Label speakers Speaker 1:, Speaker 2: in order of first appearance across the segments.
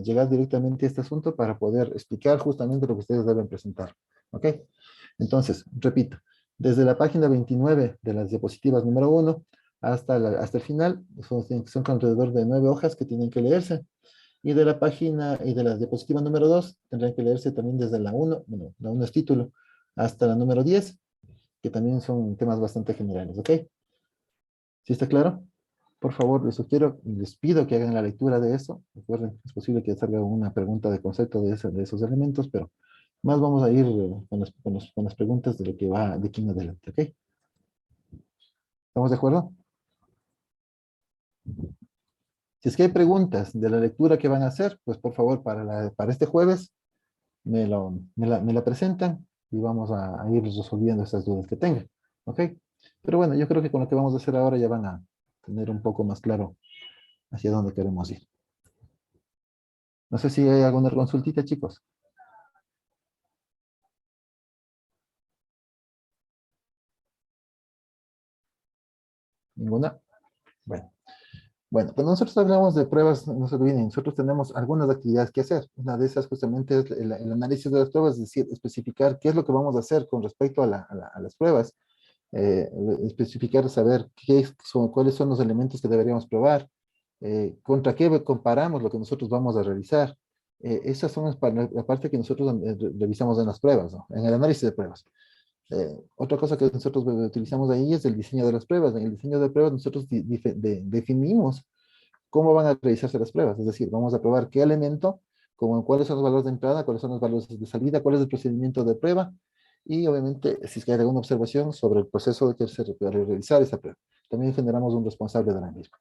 Speaker 1: llegar directamente a este asunto para poder explicar justamente lo que ustedes deben presentar. ¿Ok? Entonces, repito, desde la página 29 de las diapositivas número 1 hasta el final, son alrededor de 9 hojas que tienen que leerse. Y de la página y de la diapositiva número 2 tendrán que leerse también desde la 1, bueno, la 1 es título, hasta la número 10, que también son temas bastante generales, ¿ok? ¿Sí está claro? Por favor, les sugiero, les pido que hagan la lectura de eso. Recuerden, es posible que salga una pregunta de concepto de esos elementos, pero más vamos a ir con las preguntas de lo que va de aquí en adelante, ¿ok? ¿Estamos de acuerdo? Si es que hay preguntas de la lectura que van a hacer, pues por favor, para este jueves, me la presentan y vamos a ir resolviendo esas dudas que tengan, ¿ok? Pero bueno, yo creo que con lo que vamos a hacer ahora ya van a tener un poco más claro hacia dónde queremos ir. No sé si hay alguna consultita, chicos. ¿Ninguna? Bueno. Bueno, cuando nosotros hablamos de pruebas, no se olviden, nosotros tenemos algunas actividades que hacer. Una de esas justamente es el análisis de las pruebas, es decir, especificar qué es lo que vamos a hacer con respecto a las pruebas. eh, Especificar, saber cuáles son los elementos que deberíamos probar, contra qué comparamos lo que nosotros vamos a realizar. Esas son la parte que nosotros revisamos en las pruebas, ¿no? En el análisis de pruebas. Otra cosa que nosotros utilizamos ahí es el diseño de las pruebas. En el diseño de pruebas nosotros definimos cómo van a realizarse las pruebas. Es decir, vamos a probar qué elemento, como cuáles son los valores de entrada, cuáles son los valores de salida, cuál es el procedimiento de prueba y obviamente si es que hay alguna observación sobre el proceso de que se puede realizar esa prueba. También generamos un responsable de la misma.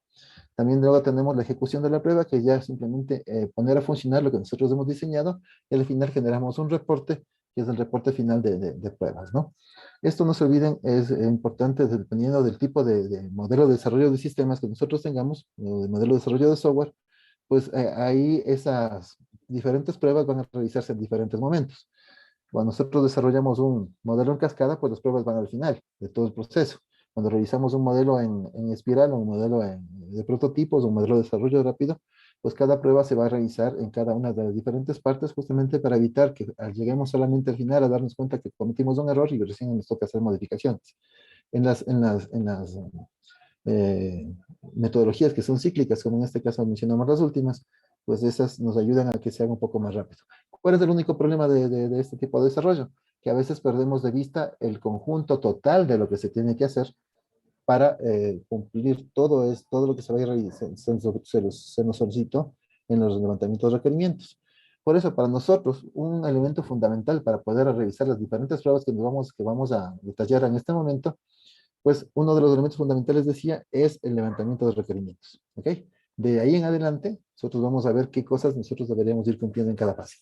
Speaker 1: También luego tenemos la ejecución de la prueba, que ya es simplemente poner a funcionar lo que nosotros hemos diseñado y al final generamos un reporte, que es el reporte final de pruebas, ¿no? Esto no se olviden, es importante dependiendo del tipo de modelo de desarrollo de sistemas que nosotros tengamos, o de modelo de desarrollo de software, pues ahí esas diferentes pruebas van a realizarse en diferentes momentos. Cuando nosotros desarrollamos un modelo en cascada, pues las pruebas van al final de todo el proceso. Cuando realizamos un modelo en espiral o un modelo de prototipos o un modelo de desarrollo rápido, pues cada prueba se va a realizar en cada una de las diferentes partes justamente para evitar que lleguemos solamente al final a darnos cuenta que cometimos un error y recién nos toca hacer modificaciones. En las eh, metodologías que son cíclicas, como en este caso mencionamos las últimas, pues esas nos ayudan a que se haga un poco más rápido. ¿Cuál es el único problema de este tipo de desarrollo? Que a veces perdemos de vista el conjunto total de lo que se tiene que hacer para cumplir todo lo que se vaya a realizar, se nos solicitó en los levantamientos de requerimientos. Por eso, para nosotros, un elemento fundamental para poder revisar las diferentes pruebas que vamos a detallar en este momento, pues uno de los elementos fundamentales, decía, es el levantamiento de requerimientos. ¿Ok? De ahí en adelante, nosotros vamos a ver qué cosas nosotros deberíamos ir cumpliendo en cada fase.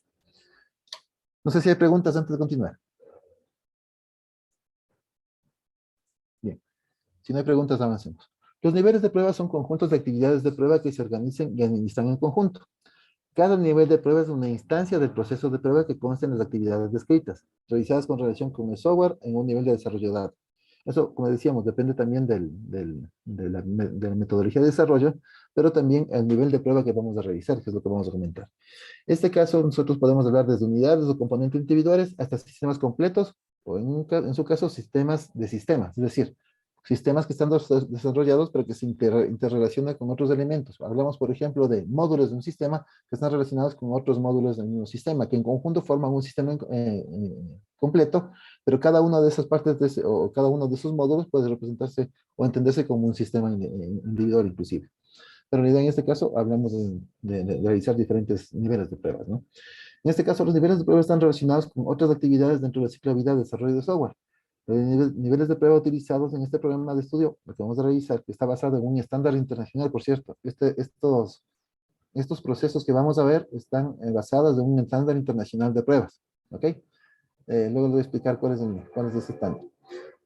Speaker 1: No sé si hay preguntas antes de continuar. Bien, si no hay preguntas, avancemos. Los niveles de prueba son conjuntos de actividades de prueba que se organizan y administran en conjunto. Cada nivel de prueba es una instancia del proceso de prueba que consta en las actividades descritas, realizadas con relación con el software en un nivel de desarrollo dado. Eso, como decíamos, depende también de la metodología de desarrollo, pero también el nivel de prueba que vamos a realizar, que es lo que vamos a comentar. En este caso, nosotros podemos hablar desde unidades o componentes individuales hasta sistemas completos, o en su caso, sistemas de sistemas, es decir, sistemas que están desarrollados pero que se interrelacionan con otros elementos. Hablamos, por ejemplo, de módulos de un sistema que están relacionados con otros módulos del mismo sistema, que en conjunto forman un sistema completo, pero cada una de esas partes o cada uno de esos módulos puede representarse o entenderse como un sistema individual inclusive. Pero en realidad, en este caso, hablamos de realizar diferentes niveles de pruebas, ¿no? En este caso, los niveles de prueba están relacionados con otras actividades dentro del ciclo de vida de desarrollo de software. Los niveles de prueba utilizados en este programa de estudio, lo que vamos a revisar, que está basado en un estándar internacional, por cierto. Estos procesos que vamos a ver están basados en un estándar internacional de pruebas. ¿Ok? Luego les voy a explicar cuál es ese estándar.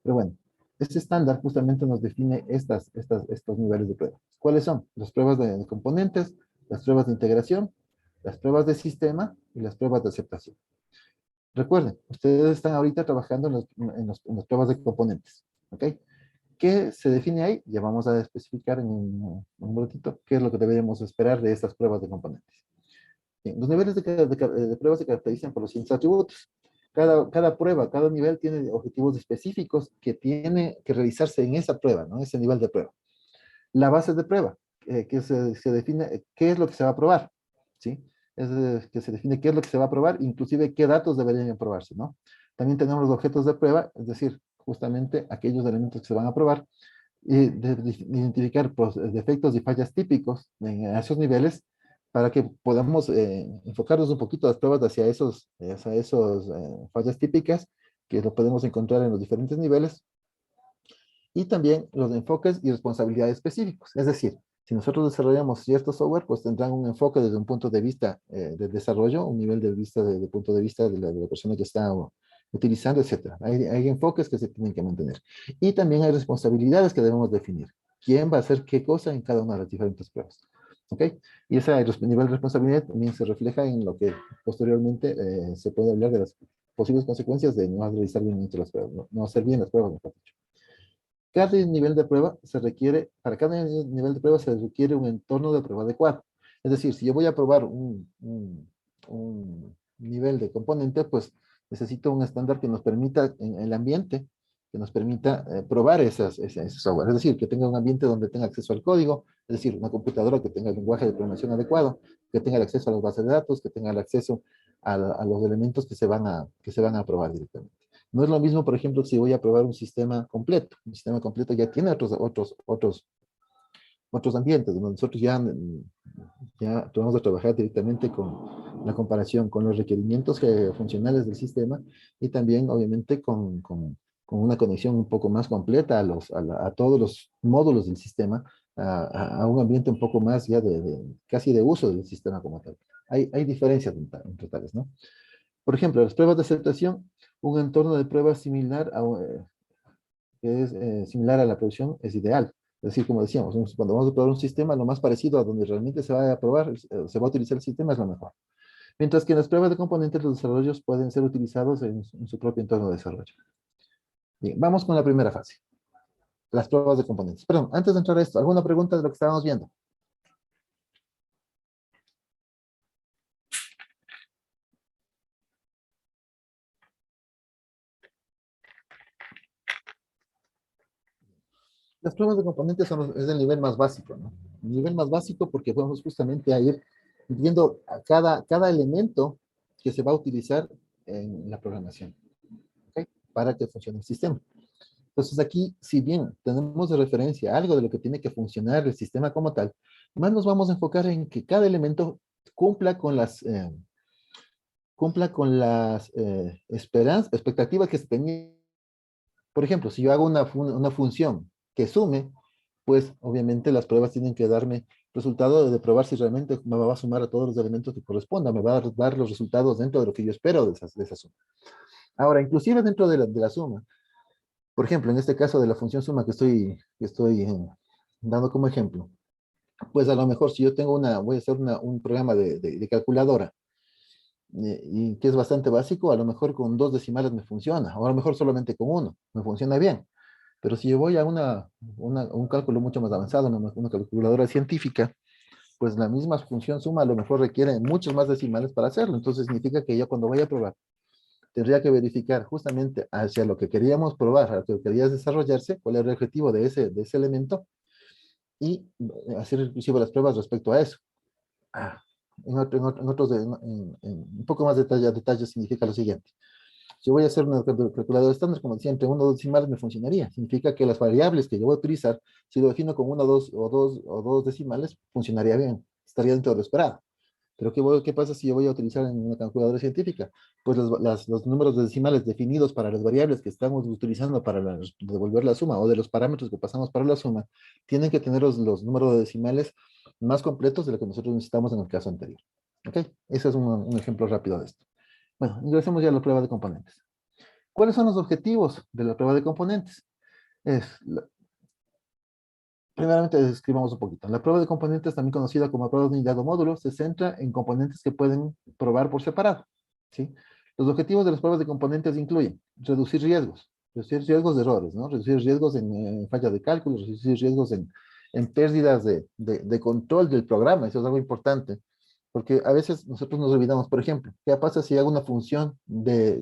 Speaker 1: Pero bueno, este estándar justamente nos define estos niveles de prueba. ¿Cuáles son? Las pruebas de componentes, las pruebas de integración, las pruebas de sistema y las pruebas de aceptación. Recuerden, ustedes están ahorita trabajando en las pruebas de componentes. ¿Ok? ¿Qué se define ahí? Ya vamos a especificar en un ratito qué es lo que deberíamos esperar de estas pruebas de componentes. Bien, los niveles de pruebas se caracterizan por los siguientes atributos. Cada prueba, cada nivel tiene objetivos específicos que tiene que realizarse en esa prueba, ¿no? Ese nivel de prueba. La base de prueba, que se define qué es lo que se va a probar, ¿sí? Que se define qué es lo que se va a probar, inclusive qué datos deberían probarse, ¿no? También tenemos los objetos de prueba, es decir, justamente aquellos elementos que se van a probar, y de identificar pues, defectos y fallas típicos en esos niveles para que podamos enfocarnos un poquito las pruebas hacia esos fallas típicas que lo podemos encontrar en los diferentes niveles y también los enfoques y responsabilidades específicos. Es decir, si nosotros desarrollamos cierto software, pues tendrán un enfoque desde un punto de vista de desarrollo, un nivel de vista de punto de vista de la persona que está utilizando, etcétera. Hay enfoques que se tienen que mantener. Y también hay responsabilidades que debemos definir. ¿Quién va a hacer qué cosa en cada una de las diferentes pruebas? ¿Ok? Y ese nivel de responsabilidad también se refleja en lo que posteriormente se puede hablar de las posibles consecuencias de no realizar bien las pruebas, no hacer bien las pruebas, mejor dicho. Cada nivel de prueba se requiere, para cada nivel de prueba se requiere un entorno de prueba adecuado. Es decir, si yo voy a probar un nivel de componente, pues necesito un estándar que nos permita en el ambiente, que nos permita probar ese software. Es decir, que tenga un ambiente donde tenga acceso al código, es decir, una computadora que tenga el lenguaje de programación adecuado, que tenga el acceso a las bases de datos, que tenga el acceso a los elementos que se van a probar directamente. No es lo mismo, por ejemplo, si voy a probar un sistema completo. Un sistema completo ya tiene otros ambientes, donde nosotros ya vamos a trabajar directamente con la comparación con los requerimientos funcionales del sistema y también, obviamente, con una conexión un poco más completa a todos los módulos del sistema, a un ambiente un poco más ya casi de uso del sistema como tal. Hay diferencias entre tales, ¿no? Por ejemplo, las pruebas de aceptación, un entorno de pruebas que es similar a la producción es ideal. Es decir, como decíamos, cuando vamos a probar un sistema, lo más parecido a donde realmente se va a probar, se va a utilizar el sistema es lo mejor. Mientras que en las pruebas de componentes los desarrollos pueden ser utilizados en su propio entorno de desarrollo. Bien, vamos con la primera fase, las pruebas de componentes. Perdón, antes de entrar a esto, ¿alguna pregunta de lo que estábamos viendo? Las pruebas de componentes es el nivel más básico, ¿no? El nivel más básico porque vamos justamente a ir viendo a cada elemento que se va a utilizar en la programación, ¿ok? Para que funcione el sistema. Entonces aquí, si bien tenemos de referencia algo de lo que tiene que funcionar el sistema como tal, más nos vamos a enfocar en que cada elemento cumpla con las expectativas que se tenían. Por ejemplo, si yo hago una función que sume, pues obviamente las pruebas tienen que darme resultado de probar si realmente me va a sumar a todos los elementos que correspondan, me va a dar los resultados dentro de lo que yo espero de esa suma. Ahora, inclusive dentro de la suma, por ejemplo, en este caso de la función suma que estoy dando como ejemplo, pues a lo mejor si yo tengo voy a hacer un programa de calculadora, y que es bastante básico, a lo mejor con dos decimales me funciona, o a lo mejor solamente con uno, me funciona bien. Pero si yo voy a un cálculo mucho más avanzado, una calculadora científica, pues la misma función suma a lo mejor requiere muchos más decimales para hacerlo. Entonces significa que yo cuando vaya a probar, tendría que verificar justamente hacia lo que queríamos probar, a lo que quería desarrollarse, cuál era el objetivo de ese elemento, y hacer inclusive las pruebas respecto a eso. Ah, en otros en un poco más de detalle significa lo siguiente. Si voy a hacer una calculadora estándar, como decía, entre uno o dos decimales me funcionaría. Significa que las variables que yo voy a utilizar, si lo defino con uno o dos decimales, funcionaría bien. Estaría dentro de lo esperado. Pero ¿qué pasa si yo voy a utilizar en una calculadora científica? Pues los números decimales definidos para las variables que estamos utilizando para devolver la suma o de los parámetros que pasamos para la suma, tienen que tener los números de decimales más completos de lo que nosotros necesitamos en el caso anterior. ¿Ok? Ese es un ejemplo rápido de esto. Bueno, ingresemos ya a la prueba de componentes. ¿Cuáles son los objetivos de la prueba de componentes? Es, Primeramente describamos un poquito. La prueba de componentes, también conocida como prueba de unidad o módulo, se centra en componentes que pueden probar por separado, ¿sí? Los objetivos de las pruebas de componentes incluyen reducir riesgos de errores, ¿no? Reducir riesgos en falla de cálculo, reducir riesgos en pérdidas de control del programa, eso es algo importante, Porque a veces nosotros nos olvidamos, por ejemplo, ¿qué pasa si hago una función de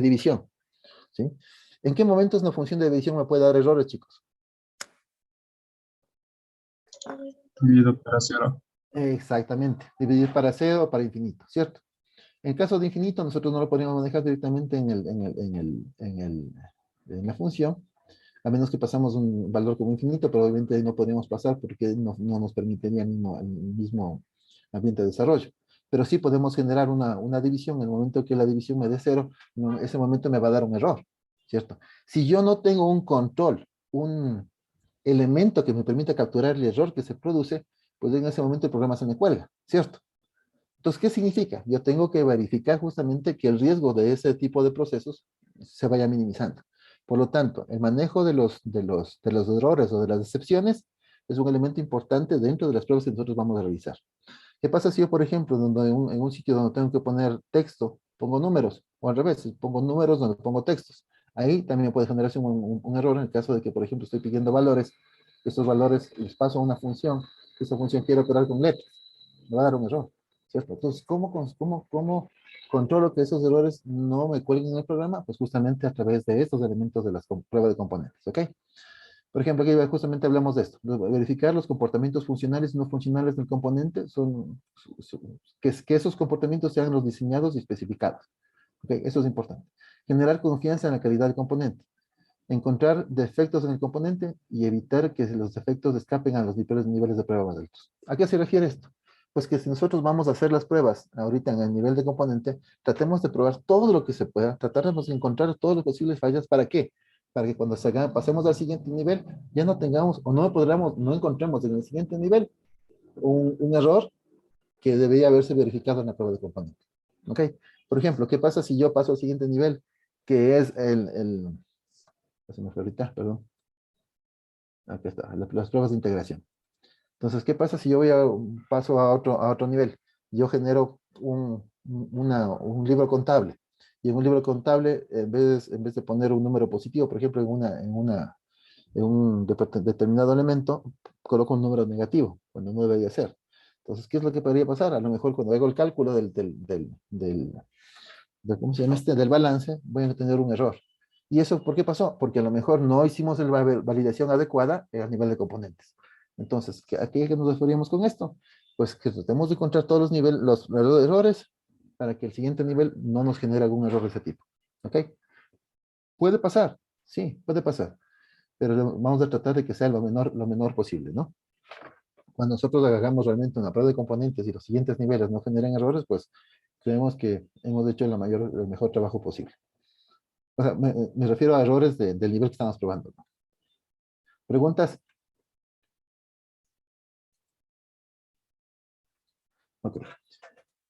Speaker 1: división? ¿Sí? ¿En qué momentos una función de división me puede dar errores, chicos?
Speaker 2: Dividido para cero.
Speaker 1: Exactamente, dividir para cero o para infinito, ¿cierto? En caso de infinito, nosotros no lo podemos manejar directamente en la función, a menos que pasamos un valor como infinito, pero obviamente no podríamos pasar porque no nos permitiría el mismo ambiente de desarrollo. Pero sí podemos generar una división. En el momento que la división me dé cero, en ese momento me va a dar un error, ¿cierto? Si yo no tengo un control, un elemento que me permita capturar el error que se produce, pues en ese momento el programa se me cuelga, ¿cierto? Entonces, ¿qué significa? Yo tengo que verificar justamente que el riesgo de ese tipo de procesos se vaya minimizando. Por lo tanto, el manejo de los errores o de las excepciones es un elemento importante dentro de las pruebas que nosotros vamos a realizar. ¿Qué pasa si yo, por ejemplo, en un sitio donde tengo que poner texto, pongo números, o al revés, pongo números donde pongo textos? Ahí también me puede generarse un error en el caso de que, por ejemplo, estoy pidiendo valores, estos valores les paso a una función, esa función quiere operar con letras, me va a dar un error, ¿cierto? Entonces, ¿cómo controlo que esos errores no me cuelguen en el programa? Pues justamente a través de estos elementos de las pruebas de componentes, ¿ok? Por ejemplo, aquí justamente hablamos de esto. Verificar los comportamientos funcionales y no funcionales del componente que esos comportamientos sean los diseñados y especificados. ¿Okay? Eso es importante. Generar confianza en la calidad del componente. Encontrar defectos en el componente y evitar que los defectos escapen a los niveles de prueba más altos. ¿A qué se refiere esto? Pues que si nosotros vamos a hacer las pruebas ahorita en el nivel de componente, tratemos de probar todo lo que se pueda, trataremos de encontrar todas las posibles fallas. ¿Para qué? Para que cuando pasemos al siguiente nivel, ya no tengamos o no encontremos en el siguiente nivel un error que debería haberse verificado en la prueba de componente. ¿Ok? Por ejemplo, ¿qué pasa si yo paso al siguiente nivel? Que es se me fue ahorita, perdón. Aquí está, las pruebas de integración. Entonces, ¿qué pasa si yo paso a otro nivel? Yo genero un libro contable. Y en un libro contable, en vez de poner un número positivo, por ejemplo, en un determinado elemento, coloco un número negativo, cuando no debería ser. Entonces, ¿qué es lo que podría pasar? A lo mejor cuando hago el cálculo ¿cómo se llama del balance, voy a tener un error. ¿Y eso por qué pasó? Porque a lo mejor no hicimos la validación adecuada a nivel de componentes. Entonces, ¿a qué nos referimos con esto? Pues que tratemos de encontrar todos los errores para que el siguiente nivel no nos genere algún error de ese tipo. ¿Ok? Puede pasar, sí, puede pasar, pero vamos a tratar de que sea lo menor posible, ¿no? Cuando nosotros hagamos realmente una prueba de componentes y los siguientes niveles no generen errores, pues creemos que hemos hecho el mejor trabajo posible. O sea, me refiero a errores del nivel que estamos probando, ¿no? ¿Preguntas? Ok.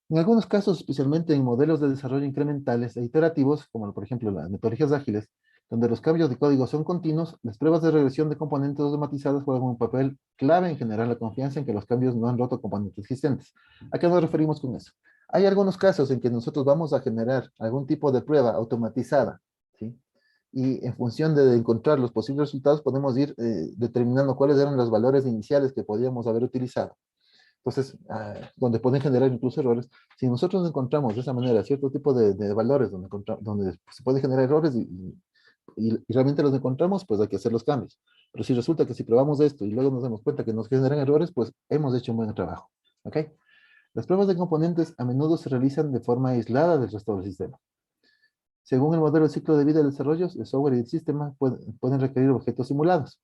Speaker 1: En algunos casos, especialmente en modelos de desarrollo incrementales e iterativos, como por ejemplo las metodologías ágiles, donde los cambios de código son continuos, las pruebas de regresión de componentes automatizadas juegan un papel clave en generar la confianza en que los cambios no han roto componentes existentes. ¿A qué nos referimos con eso? Hay algunos casos en que nosotros vamos a generar algún tipo de prueba automatizada, ¿sí? Y en función de encontrar los posibles resultados, podemos ir determinando cuáles eran los valores iniciales que podíamos haber utilizado. Entonces, donde pueden generar incluso errores. Si nosotros encontramos de esa manera cierto tipo de valores donde se pueden generar errores y realmente los encontramos, pues hay que hacer los cambios. Pero si resulta que si probamos esto y luego nos damos cuenta que nos generan errores, pues hemos hecho un buen trabajo. ¿Ok? Las pruebas de componentes a menudo se realizan de forma aislada del resto del sistema. Según el modelo de ciclo de vida del desarrollo, el software y el sistema pueden requerir objetos simulados,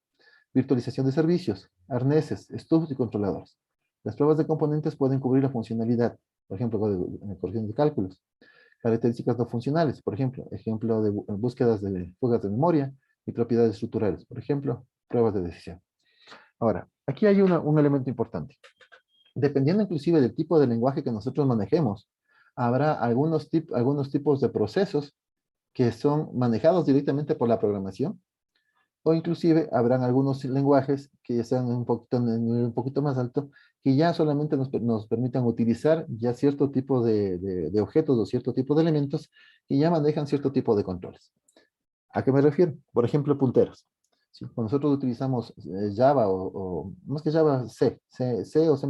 Speaker 1: virtualización de servicios, arneses, stubs y controladores. Las pruebas de componentes pueden cubrir la funcionalidad, por ejemplo, corrección de cálculos, características no funcionales, por ejemplo de búsquedas de fugas de memoria y propiedades estructurales, por ejemplo, pruebas de decisión. Ahora, aquí hay un elemento importante. Dependiendo inclusive del tipo de lenguaje que nosotros manejemos, habrá algunos tipos de procesos que son manejados directamente por la programación, o inclusive habrán algunos lenguajes que sean un poquito más alto, que ya solamente nos permitan utilizar ya cierto tipo de objetos o cierto tipo de elementos que ya manejan cierto tipo de controles. ¿A qué me refiero? Por ejemplo, punteros. ¿Sí? Cuando nosotros utilizamos Java o más que Java, C o C++,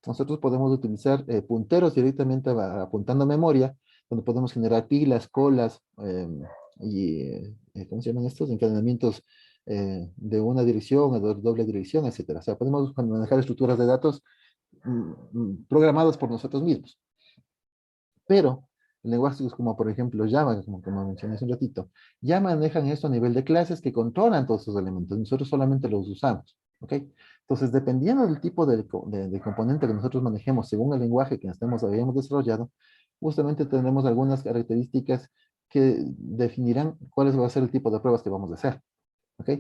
Speaker 1: nosotros podemos utilizar punteros directamente apuntando a memoria, donde podemos generar pilas, colas, ¿cómo se llaman estos? Encadenamientos de una dirección, de doble dirección, etcétera. O sea, podemos manejar estructuras de datos programados por nosotros mismos. Pero lenguajes como por ejemplo Java, como mencioné hace un ratito, ya manejan esto a nivel de clases que controlan todos esos elementos. Nosotros solamente los usamos. ¿Ok? Entonces, dependiendo del tipo de componente que nosotros manejemos según el lenguaje que hayamos desarrollado, justamente tendremos algunas características que definirán cuál va a ser el tipo de pruebas que vamos a hacer. ¿Ok?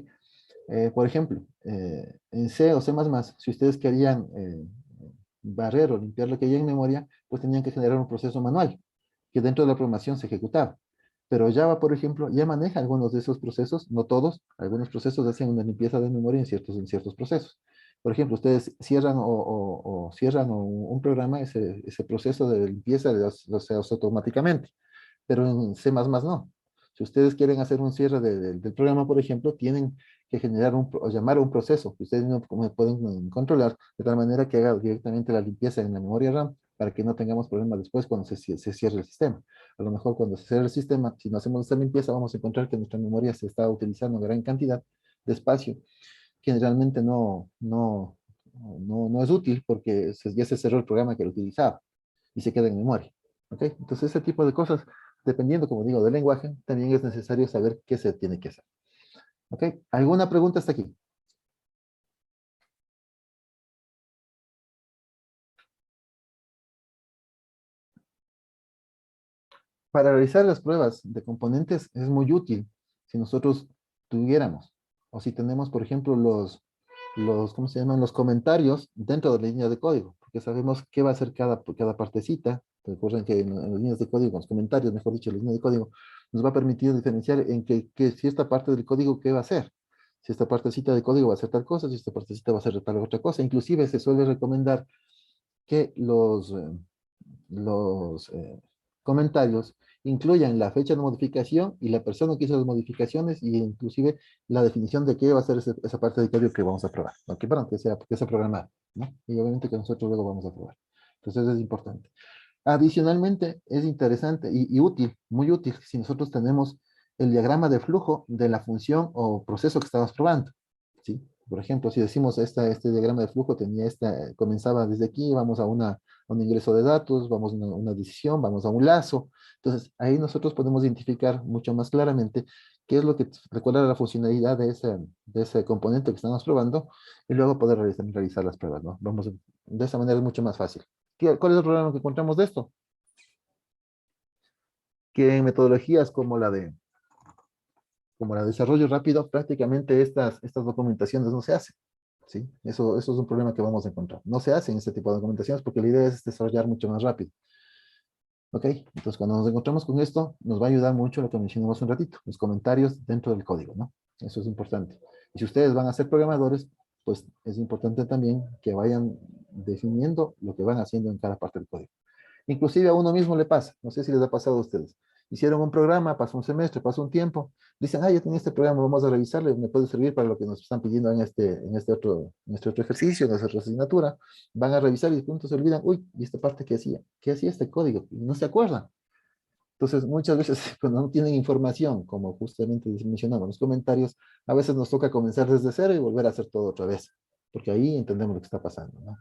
Speaker 1: Por ejemplo, en C o C++, si ustedes querían barrer o limpiar lo que hay en memoria, pues tenían que generar un proceso manual, que dentro de la programación se ejecutaba. Pero Java, por ejemplo, ya maneja algunos de esos procesos, no todos, algunos procesos hacen una limpieza de memoria en ciertos procesos. Por ejemplo, ustedes cierran o cierran un programa, ese proceso de limpieza lo hace automáticamente, pero en C++ no. Si ustedes quieren hacer un cierre del programa, por ejemplo, tienen que generar o llamar a un proceso que ustedes no pueden controlar de tal manera que haga directamente la limpieza en la memoria RAM para que no tengamos problemas después cuando se cierre el sistema. A lo mejor cuando se cierre el sistema, si no hacemos esta limpieza, vamos a encontrar que nuestra memoria se está utilizando gran cantidad de espacio que realmente no es útil porque ya se cerró el programa que lo utilizaba y se queda en memoria. ¿Ok? Entonces, ese tipo de cosas, dependiendo, como digo, del lenguaje, también es necesario saber qué se tiene que hacer. ¿Ok? ¿Alguna pregunta hasta aquí? Para realizar las pruebas de componentes es muy útil si nosotros tuviéramos, o si tenemos, por ejemplo, ¿cómo se llaman? Los comentarios dentro de la línea de código, porque sabemos qué va a hacer cada partecita. Recuerden que en las líneas de código, en los comentarios, mejor dicho, la línea de código, nos va a permitir diferenciar en si esta parte del código, ¿qué va a hacer? Si esta partecita de código va a hacer tal cosa, si esta partecita va a hacer tal otra cosa. Inclusive se suele recomendar que los comentarios incluyan la fecha de modificación y la persona que hizo las modificaciones y inclusive la definición de qué va a ser esa parte del código que vamos a probar, ¿no? Que sea programado, ¿no? Y obviamente que nosotros luego vamos a probar. Entonces es importante. Adicionalmente, es interesante y útil, muy útil, si nosotros tenemos el diagrama de flujo de la función o proceso que estamos probando, ¿sí? Por ejemplo, si decimos este diagrama de flujo comenzaba desde aquí, vamos a un ingreso de datos, vamos a una decisión, vamos a un lazo. Entonces, ahí nosotros podemos identificar mucho más claramente qué es lo que recuerda la funcionalidad de ese componente que estamos probando y luego poder realizar las pruebas, ¿no? De esa manera es mucho más fácil. ¿Cuál es el problema que encontramos de esto? Que en metodologías como la de desarrollo rápido, prácticamente estas documentaciones no se hacen. ¿Sí? Eso es un problema que vamos a encontrar. No se hacen este tipo de documentaciones porque la idea es desarrollar mucho más rápido. ¿Ok? Entonces, cuando nos encontramos con esto, nos va a ayudar mucho lo que mencionamos un ratito, los comentarios dentro del código, ¿no? Eso es importante. Y si ustedes van a ser programadores, pues es importante también que vayan definiendo lo que van haciendo en cada parte del código. Inclusive a uno mismo le pasa, no sé si les ha pasado a ustedes. Hicieron un programa, pasó un semestre, pasó un tiempo, dicen, yo tenía este programa, vamos a revisarlo, me puede servir para lo que nos están pidiendo en este otro ejercicio, en esta otra asignatura. Van a revisar y de pronto se olvidan, uy, ¿y esta parte qué hacía? ¿Qué hacía este código? Y no se acuerdan. Entonces, muchas veces, cuando no tienen información, como justamente mencionamos en los comentarios, a veces nos toca comenzar desde cero y volver a hacer todo otra vez, porque ahí entendemos lo que está pasando, ¿no?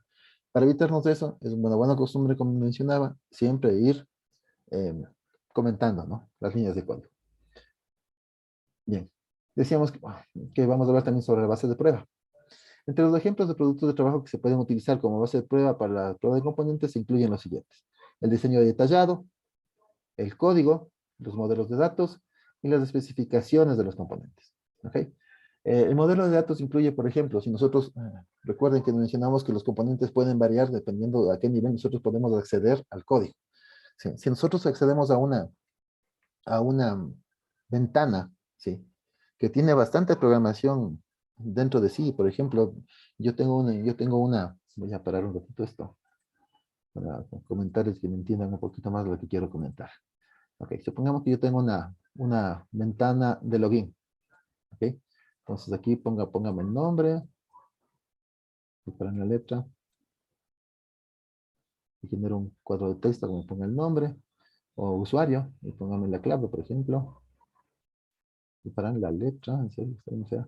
Speaker 1: Para evitarnos eso, es una buena costumbre, como mencionaba, siempre ir eh, comentando, ¿no? Las líneas de código. Bien, decíamos que vamos a hablar también sobre la base de prueba. Entre los ejemplos de productos de trabajo que se pueden utilizar como base de prueba para la prueba de componentes se incluyen los siguientes: el diseño detallado, el código, los modelos de datos y las especificaciones de los componentes. ¿Ok? El modelo de datos incluye, por ejemplo, si nosotros, recuerden que mencionamos que los componentes pueden variar dependiendo a qué nivel nosotros podemos acceder al código. Si nosotros accedemos a una ventana, ¿sí? Que tiene bastante programación dentro de sí, por ejemplo, voy a parar un ratito esto, para comentarios que me entiendan un poquito más de lo que quiero comentar. Ok, supongamos que yo tengo una ventana de login. Ok, entonces aquí póngame el nombre, separen la letra. y genero un cuadro de texto, como ponga el nombre, o usuario, y póngame la clave, por ejemplo, y para la letra, en serio, o sea,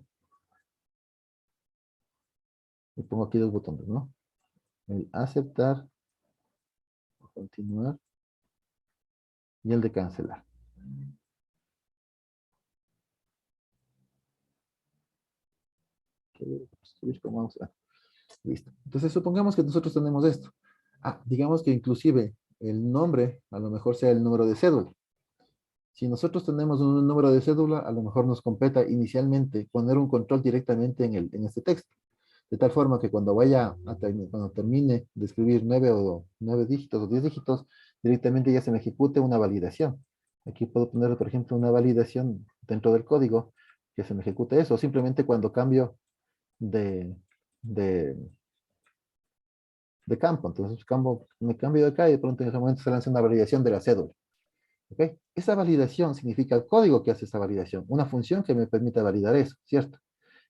Speaker 1: y pongo aquí dos botones, ¿no? El aceptar, continuar, y el de cancelar. Listo. Entonces, supongamos que nosotros tenemos esto. Digamos que inclusive el nombre, a lo mejor sea el número de cédula. Si nosotros tenemos un número de cédula, a lo mejor nos competa inicialmente poner un control directamente en este texto. De tal forma que cuando cuando termine de escribir 9 dígitos o 10 dígitos, directamente ya se me ejecute una validación. Aquí puedo poner, por ejemplo, una validación dentro del código que se me ejecute eso. O simplemente cuando cambio de, de, de campo. Entonces me cambio de acá y de pronto en ese momento se lanza una validación de la cédula. ¿Ok? Esa validación significa el código que hace esa validación, una función que me permita validar eso, ¿cierto?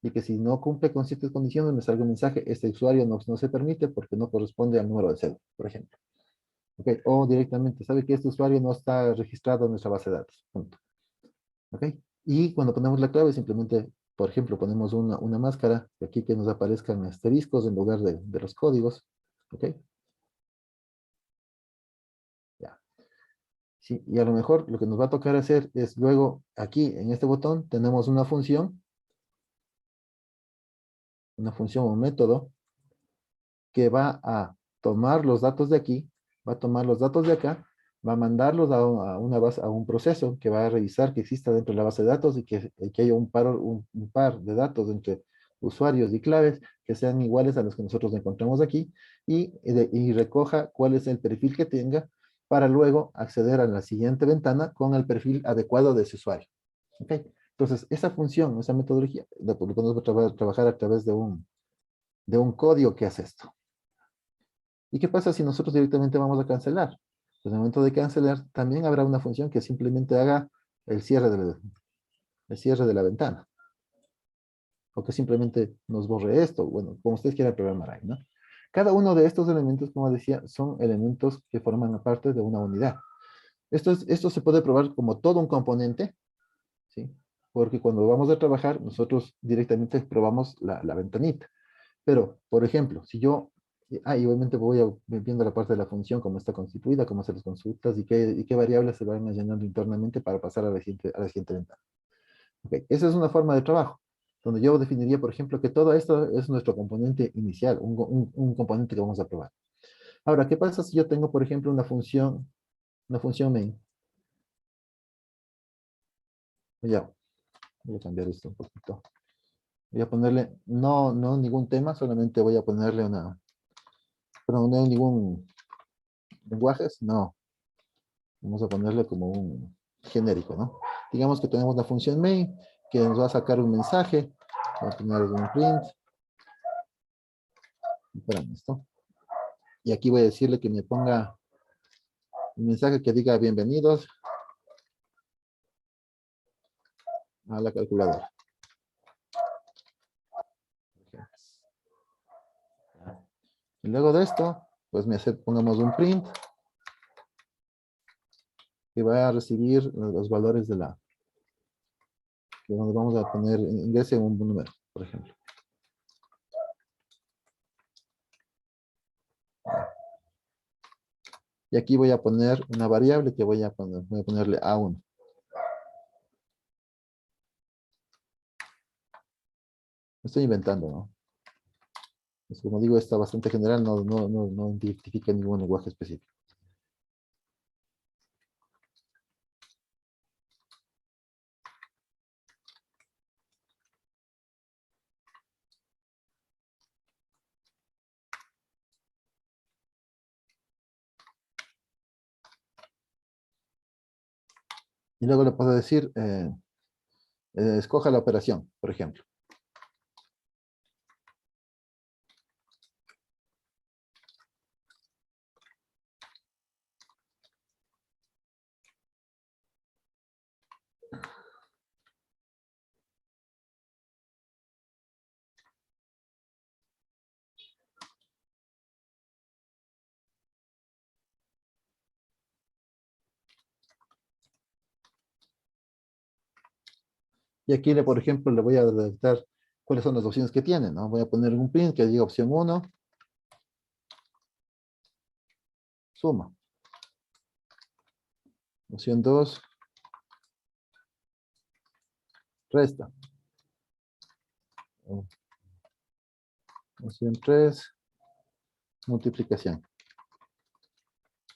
Speaker 1: Y que si no cumple con ciertas condiciones, me salga un mensaje, este usuario no se permite porque no corresponde al número de cédula, por ejemplo. ¿Ok? O directamente, sabe que este usuario no está registrado en nuestra base de datos. Punto. ¿Ok? Y cuando ponemos la clave, simplemente, por ejemplo, ponemos una máscara, aquí que nos aparezcan asteriscos en lugar de los códigos. ¿Ok? Ya. Sí, y a lo mejor lo que nos va a tocar hacer es luego, aquí en este botón, tenemos una función o un método que va a tomar los datos de aquí, va a tomar los datos de acá, va a mandarlos a una base, a un proceso que va a revisar que exista dentro de la base de datos y que haya un par de datos entre usuarios y claves que sean iguales a los que nosotros encontramos aquí y recoja cuál es el perfil que tenga para luego acceder a la siguiente ventana con el perfil adecuado de ese usuario. ¿Ok? Entonces, esa función, esa metodología, la podemos trabajar a través de un código que hace esto. ¿Y qué pasa si nosotros directamente vamos a cancelar? Pues en el momento de cancelar, también habrá una función que simplemente haga el cierre el cierre de la ventana. O que simplemente nos borre esto. Bueno, como ustedes quieran programar ahí, ¿no? Cada uno de estos elementos, como decía, son elementos que forman parte de una unidad. Esto se puede probar como todo un componente, ¿sí? Porque cuando vamos a trabajar, nosotros directamente probamos la ventanita. Pero, por ejemplo, si yo, y obviamente viendo la parte de la función, cómo está constituida, cómo se las consultas y qué variables se van llenando internamente para pasar a la siguiente ventana. Okay. Esa es una forma de trabajo, donde yo definiría, por ejemplo, que todo esto es nuestro componente inicial, un componente que vamos a probar. Ahora, ¿qué pasa si yo tengo, por ejemplo, una función main? Ya, voy a cambiar esto un poquito. Voy a ponerle, no ningún tema, solamente voy a ponerle pero no ningún lenguajes, no. Vamos a ponerle como un genérico, ¿no? Digamos que tenemos la función main que nos va a sacar un mensaje. Voy a poner un print. Espérame esto. Y aquí voy a decirle que me ponga un mensaje que diga bienvenidos a la calculadora. Y luego de esto, pues pongamos un print que va a recibir los valores que donde vamos a poner, ingrese un número, por ejemplo. Y aquí voy a poner una variable que voy a ponerle A1. Estoy inventando, ¿no? Pues como digo, está bastante general, no identifica ningún lenguaje específico. Y luego le puedo decir, escoja la operación, por ejemplo. Y aquí, por ejemplo, le voy a detectar cuáles son las opciones que tiene, ¿no? Voy a poner un print que diga opción 1, suma. Opción 2, resta. Opción 3, multiplicación.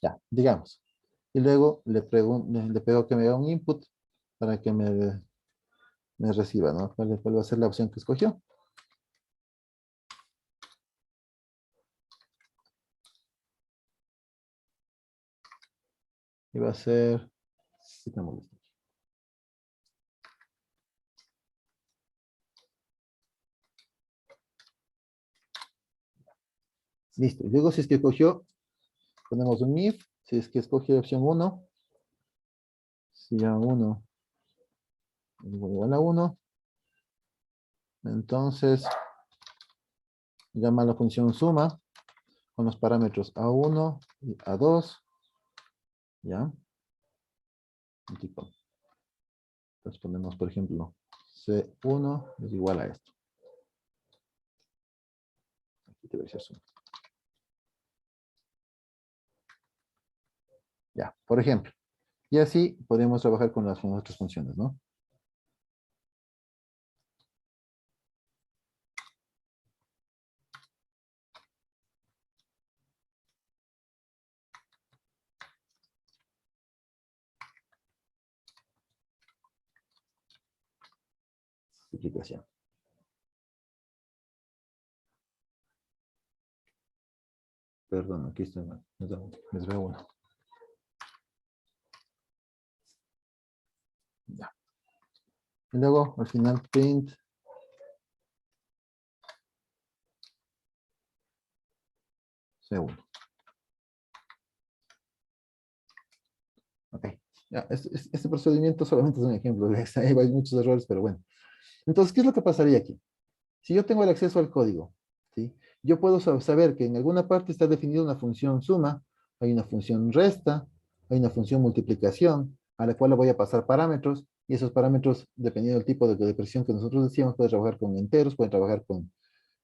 Speaker 1: Ya, digamos. Y luego le pego que me haga un input para que me reciba, ¿no? ¿Cuál va a ser la opción que escogió? Y va a ser... Sí, me molesta. Listo. Y luego si es que escogió, ponemos un if. Si es que escoge opción 1, si ya 1 igual a 1, entonces llama la función suma con los parámetros A1 y A2, ¿ya? Un tipo. Entonces ponemos, por ejemplo, C1 es igual a esto. Aquí debería ser suma. Ya, por ejemplo. Y así podemos trabajar con las otras funciones, ¿no? Multiplicación. Perdón, aquí está mal. Les veo uno. Ya. Y luego, al final, print C1. Ok. Ya, este procedimiento solamente es un ejemplo. Hay muchos errores, pero bueno. Entonces, ¿qué es lo que pasaría aquí? Si yo tengo el acceso al código, ¿sí? Yo puedo saber que en alguna parte está definida una función suma, hay una función resta, hay una función multiplicación, a la cual le voy a pasar parámetros, y esos parámetros, dependiendo del tipo de expresión que nosotros decíamos, puede trabajar con enteros, puede trabajar con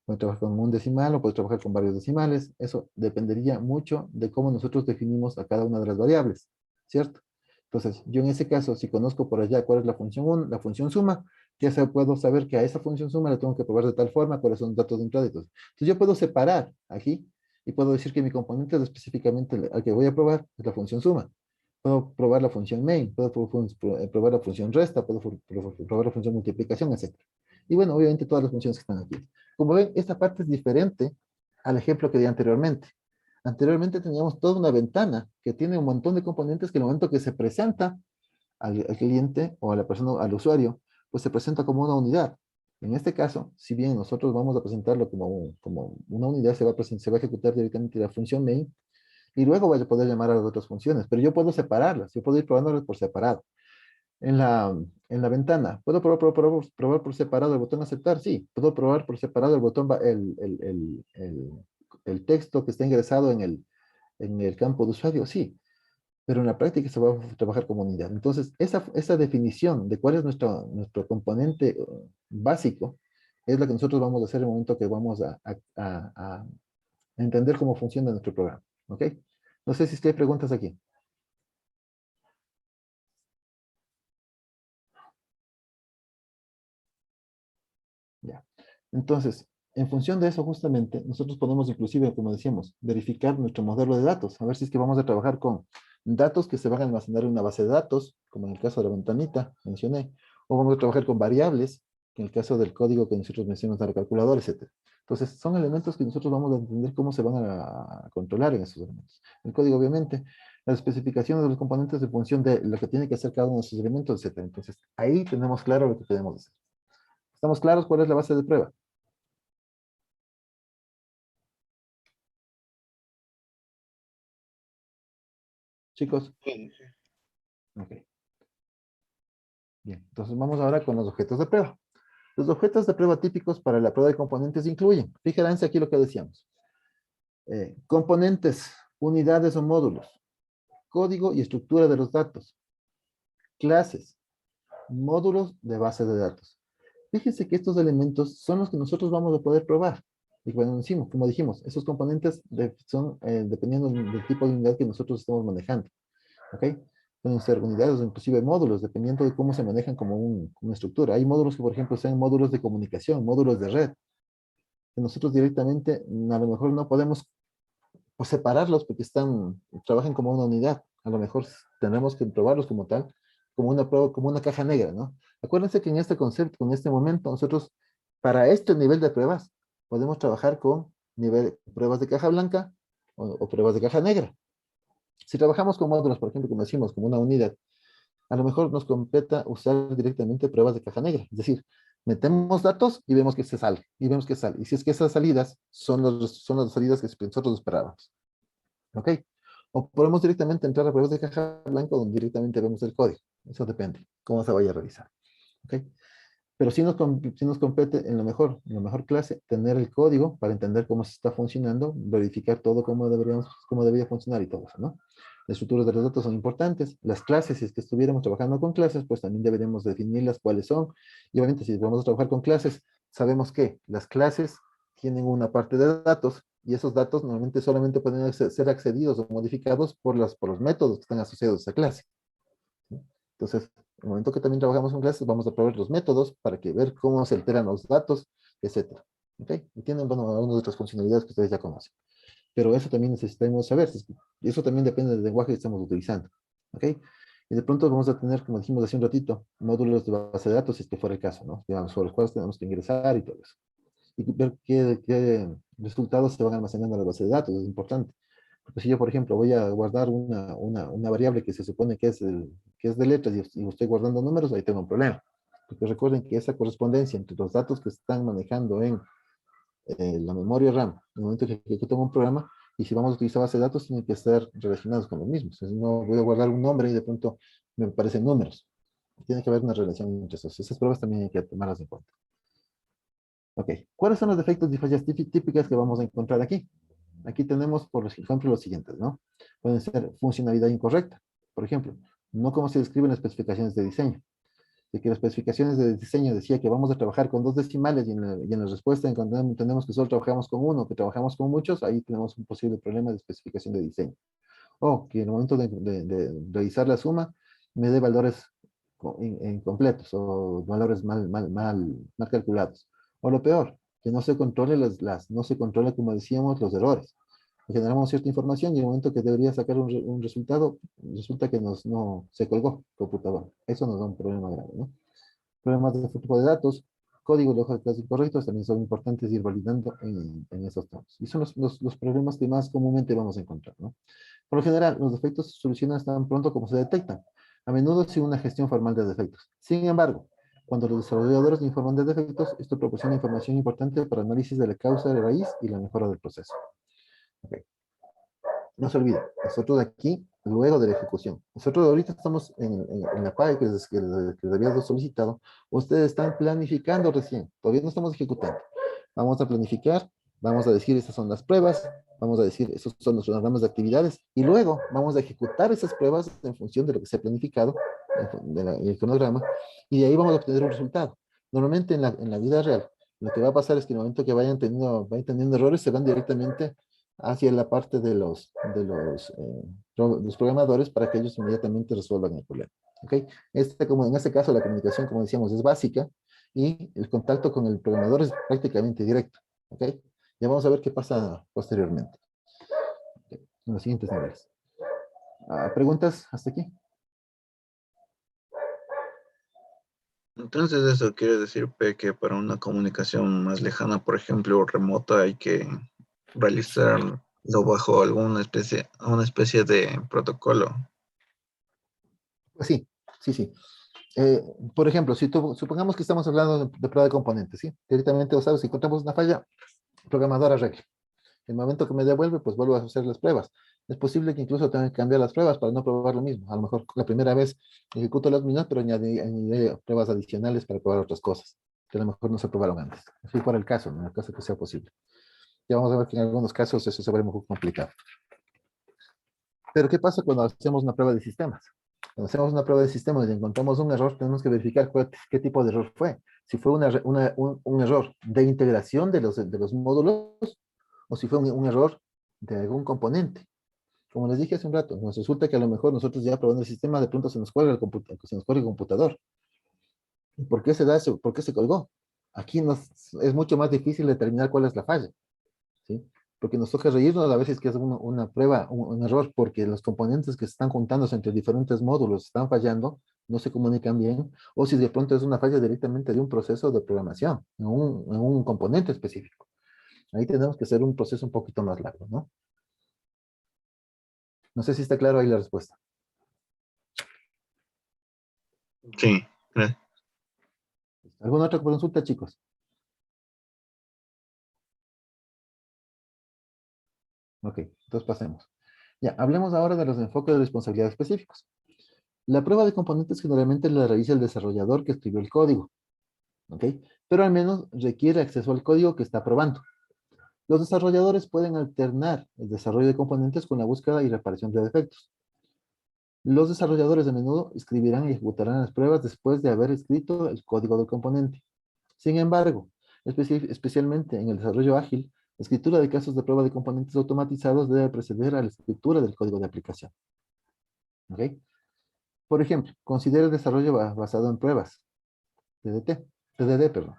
Speaker 1: un decimal o puede trabajar con varios decimales. Eso dependería mucho de cómo nosotros definimos a cada una de las variables, ¿cierto? Entonces, yo en ese caso, si conozco por allá cuál es la función 1, la función suma, puedo saber que a esa función suma la tengo que probar de tal forma, cuáles son los datos de entrada y todo. Entonces, yo puedo separar aquí y puedo decir que mi componente específicamente al que voy a probar es la función suma. Puedo probar la función main, puedo probar la función resta, puedo probar la función multiplicación, etc. Y bueno, obviamente todas las funciones que están aquí. Como ven, esta parte es diferente al ejemplo que di anteriormente. Anteriormente teníamos toda una ventana que tiene un montón de componentes que en el momento que se presenta al cliente o a la persona, al usuario, pues se presenta como una unidad. En este caso, si bien nosotros vamos a presentarlo como una unidad, se va a ejecutar directamente la función main y luego voy a poder llamar a las otras funciones, pero yo puedo separarlas, yo puedo ir probándolas por separado. En la ventana, ¿puedo probar por separado el botón aceptar? Sí. ¿Puedo probar por separado el botón, el texto que está ingresado en el campo de usuario? Sí. Pero en la práctica se va a trabajar como unidad. Entonces, esa definición de cuál es nuestro componente básico es la que nosotros vamos a hacer en el momento que vamos a entender cómo funciona nuestro programa. ¿Ok? No sé si es que hay preguntas aquí. Ya. Entonces, en función de eso, justamente, nosotros podemos inclusive, como decíamos, verificar nuestro modelo de datos, a ver si es que vamos a trabajar con datos que se van a almacenar en una base de datos, como en el caso de la ventanita, mencioné, o vamos a trabajar con variables, que en el caso del código que nosotros mencionamos al calculador, etc. Entonces, son elementos que nosotros vamos a entender cómo se van a controlar en esos elementos. El código, obviamente, las especificaciones de los componentes en función de lo que tiene que hacer cada uno de esos elementos, etc. Entonces, ahí tenemos claro lo que podemos hacer. ¿Estamos claros cuál es la base de prueba? Chicos,
Speaker 3: Sí, sí.
Speaker 1: ok, bien. Entonces vamos ahora con los objetos de prueba. Los objetos de prueba típicos para la prueba de componentes incluyen, fíjense aquí lo que decíamos, componentes, unidades o módulos, código y estructura de los datos, clases, módulos de base de datos. Fíjense que estos elementos son los que nosotros vamos a poder probar. Y bueno, decimos, como dijimos, esos componentes son dependiendo del tipo de unidad que nosotros estamos manejando. ¿Ok? Pueden ser unidades o inclusive módulos, dependiendo de cómo se manejan como una estructura. Hay módulos que, por ejemplo, sean módulos de comunicación, módulos de red, que nosotros directamente a lo mejor no podemos o separarlos porque trabajan como una unidad. A lo mejor tendremos que probarlos como tal, como una caja negra, ¿no? Acuérdense que en este concepto, en este momento, nosotros, para este nivel de pruebas, podemos trabajar con pruebas de caja blanca o pruebas de caja negra. Si trabajamos con módulos, por ejemplo, como decimos, como una unidad, a lo mejor nos compete usar directamente pruebas de caja negra. Es decir, metemos datos y vemos que se sale, y vemos que sale. Y si es que esas salidas son las salidas que nosotros esperábamos. ¿Ok? O podemos directamente entrar a pruebas de caja blanca donde directamente vemos el código. Eso depende, cómo se vaya a realizar. ¿Ok? Pero sí nos compete en la mejor clase tener el código para entender cómo se está funcionando, verificar todo cómo debería funcionar y todo eso, ¿no? Las estructuras de los datos son importantes. Las clases, si es que estuviéramos trabajando con clases, pues también deberíamos definirlas cuáles son. Y obviamente si vamos a trabajar con clases, sabemos que las clases tienen una parte de datos y esos datos normalmente solamente pueden ser accedidos o modificados por los métodos que están asociados a esa clase. Entonces, en el momento que también trabajamos con clases, vamos a probar los métodos para que ver cómo se alteran los datos, etcétera. ¿Ok? Y tienen, bueno, algunas otras funcionalidades que ustedes ya conocen. Pero eso también necesitamos saber. Y eso también depende del lenguaje que estamos utilizando. ¿Ok? Y de pronto vamos a tener, como dijimos hace un ratito, módulos de base de datos, si es que fuera el caso, ¿no? Digamos, sobre los cuales tenemos que ingresar y todo eso. Y ver qué resultados se van almacenando en la base de datos, es importante. Porque si yo, por ejemplo, voy a guardar una variable que se supone que es de letras y estoy guardando números, ahí tengo un problema. Porque recuerden que esa correspondencia entre los datos que están manejando en la memoria RAM, en el momento que ejecutamos un programa, y si vamos a utilizar base de datos, tienen que estar relacionados con los mismos. Entonces, no voy a guardar un nombre y de pronto me aparecen números. Tiene que haber una relación entre esos. Esas pruebas también hay que tomarlas en cuenta. Ok, ¿cuáles son los defectos y fallas típicas que vamos a encontrar aquí? Aquí tenemos, por ejemplo, los siguientes, ¿no? Pueden ser funcionalidad incorrecta. Por ejemplo, no como se describen las especificaciones de diseño. De que las especificaciones de diseño decía que vamos a trabajar con dos decimales y en la respuesta entendemos que solo trabajamos con uno, que trabajamos con muchos, ahí tenemos un posible problema de especificación de diseño. O que en el momento de realizar la suma me dé valores incompletos o valores mal calculados. O lo peor, que no se controle no se controle, como decíamos, los errores. Generamos cierta información y en el momento que debería sacar un resultado, resulta que no se colgó el computador. Eso nos da un problema grave, ¿no? Problemas de flujo de datos, códigos de hojas de clase incorrectos también son importantes ir validando en esos campos. Y son los problemas que más comúnmente vamos a encontrar, ¿no? Por lo general, los defectos se solucionan tan pronto como se detectan, a menudo sin una gestión formal de defectos. Sin embargo, cuando los desarrolladores informan de defectos, esto proporciona información importante para análisis de la causa de raíz y la mejora del proceso. Okay. No se olviden, nosotros aquí, luego de la ejecución, nosotros ahorita estamos en la fase que les había solicitado, ustedes están planificando recién, todavía no estamos ejecutando. Vamos a planificar, vamos a decir estas son las pruebas, vamos a decir esos son los programas de actividades, y luego vamos a ejecutar esas pruebas en función de lo que se ha planificado en el cronograma, y de ahí vamos a obtener un resultado. Normalmente en la vida real, lo que va a pasar es que en el momento que vayan teniendo errores, se van directamente hacia la parte los programadores para que ellos inmediatamente resuelvan el problema. ¿Okay? Como en este caso la comunicación, como decíamos, es básica y el contacto con el programador es prácticamente directo. ¿Okay? Ya vamos a ver qué pasa posteriormente. Okay. En los siguientes niveles. ¿Preguntas hasta aquí?
Speaker 3: Entonces eso quiere decir, P, que para una comunicación más lejana, por ejemplo, remota, hay que realizarlo bajo una especie de protocolo.
Speaker 1: Pues sí, sí, sí. Por ejemplo, supongamos que estamos hablando de prueba de componentes, ¿sí? Directamente, o sabes, si encontramos una falla, el programador arregla. El momento que me devuelve, pues vuelvo a hacer las pruebas. Es posible que incluso tenga que cambiar las pruebas para no probar lo mismo. A lo mejor la primera vez ejecuto las mismas, pero añadiré pruebas adicionales para probar otras cosas, que a lo mejor no se probaron antes. Así fuera el caso, ¿no? En el caso que sea posible. Ya vamos a ver que en algunos casos eso se vuelve muy complicado. Pero ¿qué pasa cuando hacemos una prueba de sistemas? Cuando hacemos una prueba de sistema y encontramos un error, tenemos que verificar qué tipo de error fue. Si fue un error de integración de los módulos o si fue un error de algún componente. Como les dije hace un rato, nos resulta que a lo mejor nosotros ya probando el sistema, de pronto se nos cuelga el computador. ¿Y por qué se da eso? ¿Por qué se colgó? Aquí es mucho más difícil determinar cuál es la falla, ¿sí? Porque nos toca reírnos a veces que es una prueba, un error, porque los componentes que se están juntándose entre diferentes módulos están fallando, no se comunican bien, o si de pronto es una falla directamente de un proceso de programación, en un componente específico. Ahí tenemos que hacer un proceso un poquito más largo, ¿no? No sé si está claro ahí la respuesta.
Speaker 3: Sí, gracias.
Speaker 1: ¿Alguna otra consulta, chicos? Ok, entonces pasemos. Ya, hablemos ahora de los enfoques de responsabilidad específicos. La prueba de componentes generalmente la realiza el desarrollador que escribió el código, ¿ok? Pero al menos requiere acceso al código que está probando. Los desarrolladores pueden alternar el desarrollo de componentes con la búsqueda y reparación de defectos. Los desarrolladores a menudo escribirán y ejecutarán las pruebas después de haber escrito el código del componente. Sin embargo, especialmente en el desarrollo ágil, la escritura de casos de prueba de componentes automatizados debe preceder a la escritura del código de aplicación. ¿Ok? Por ejemplo, considera el desarrollo basado en pruebas, TDD, perdón.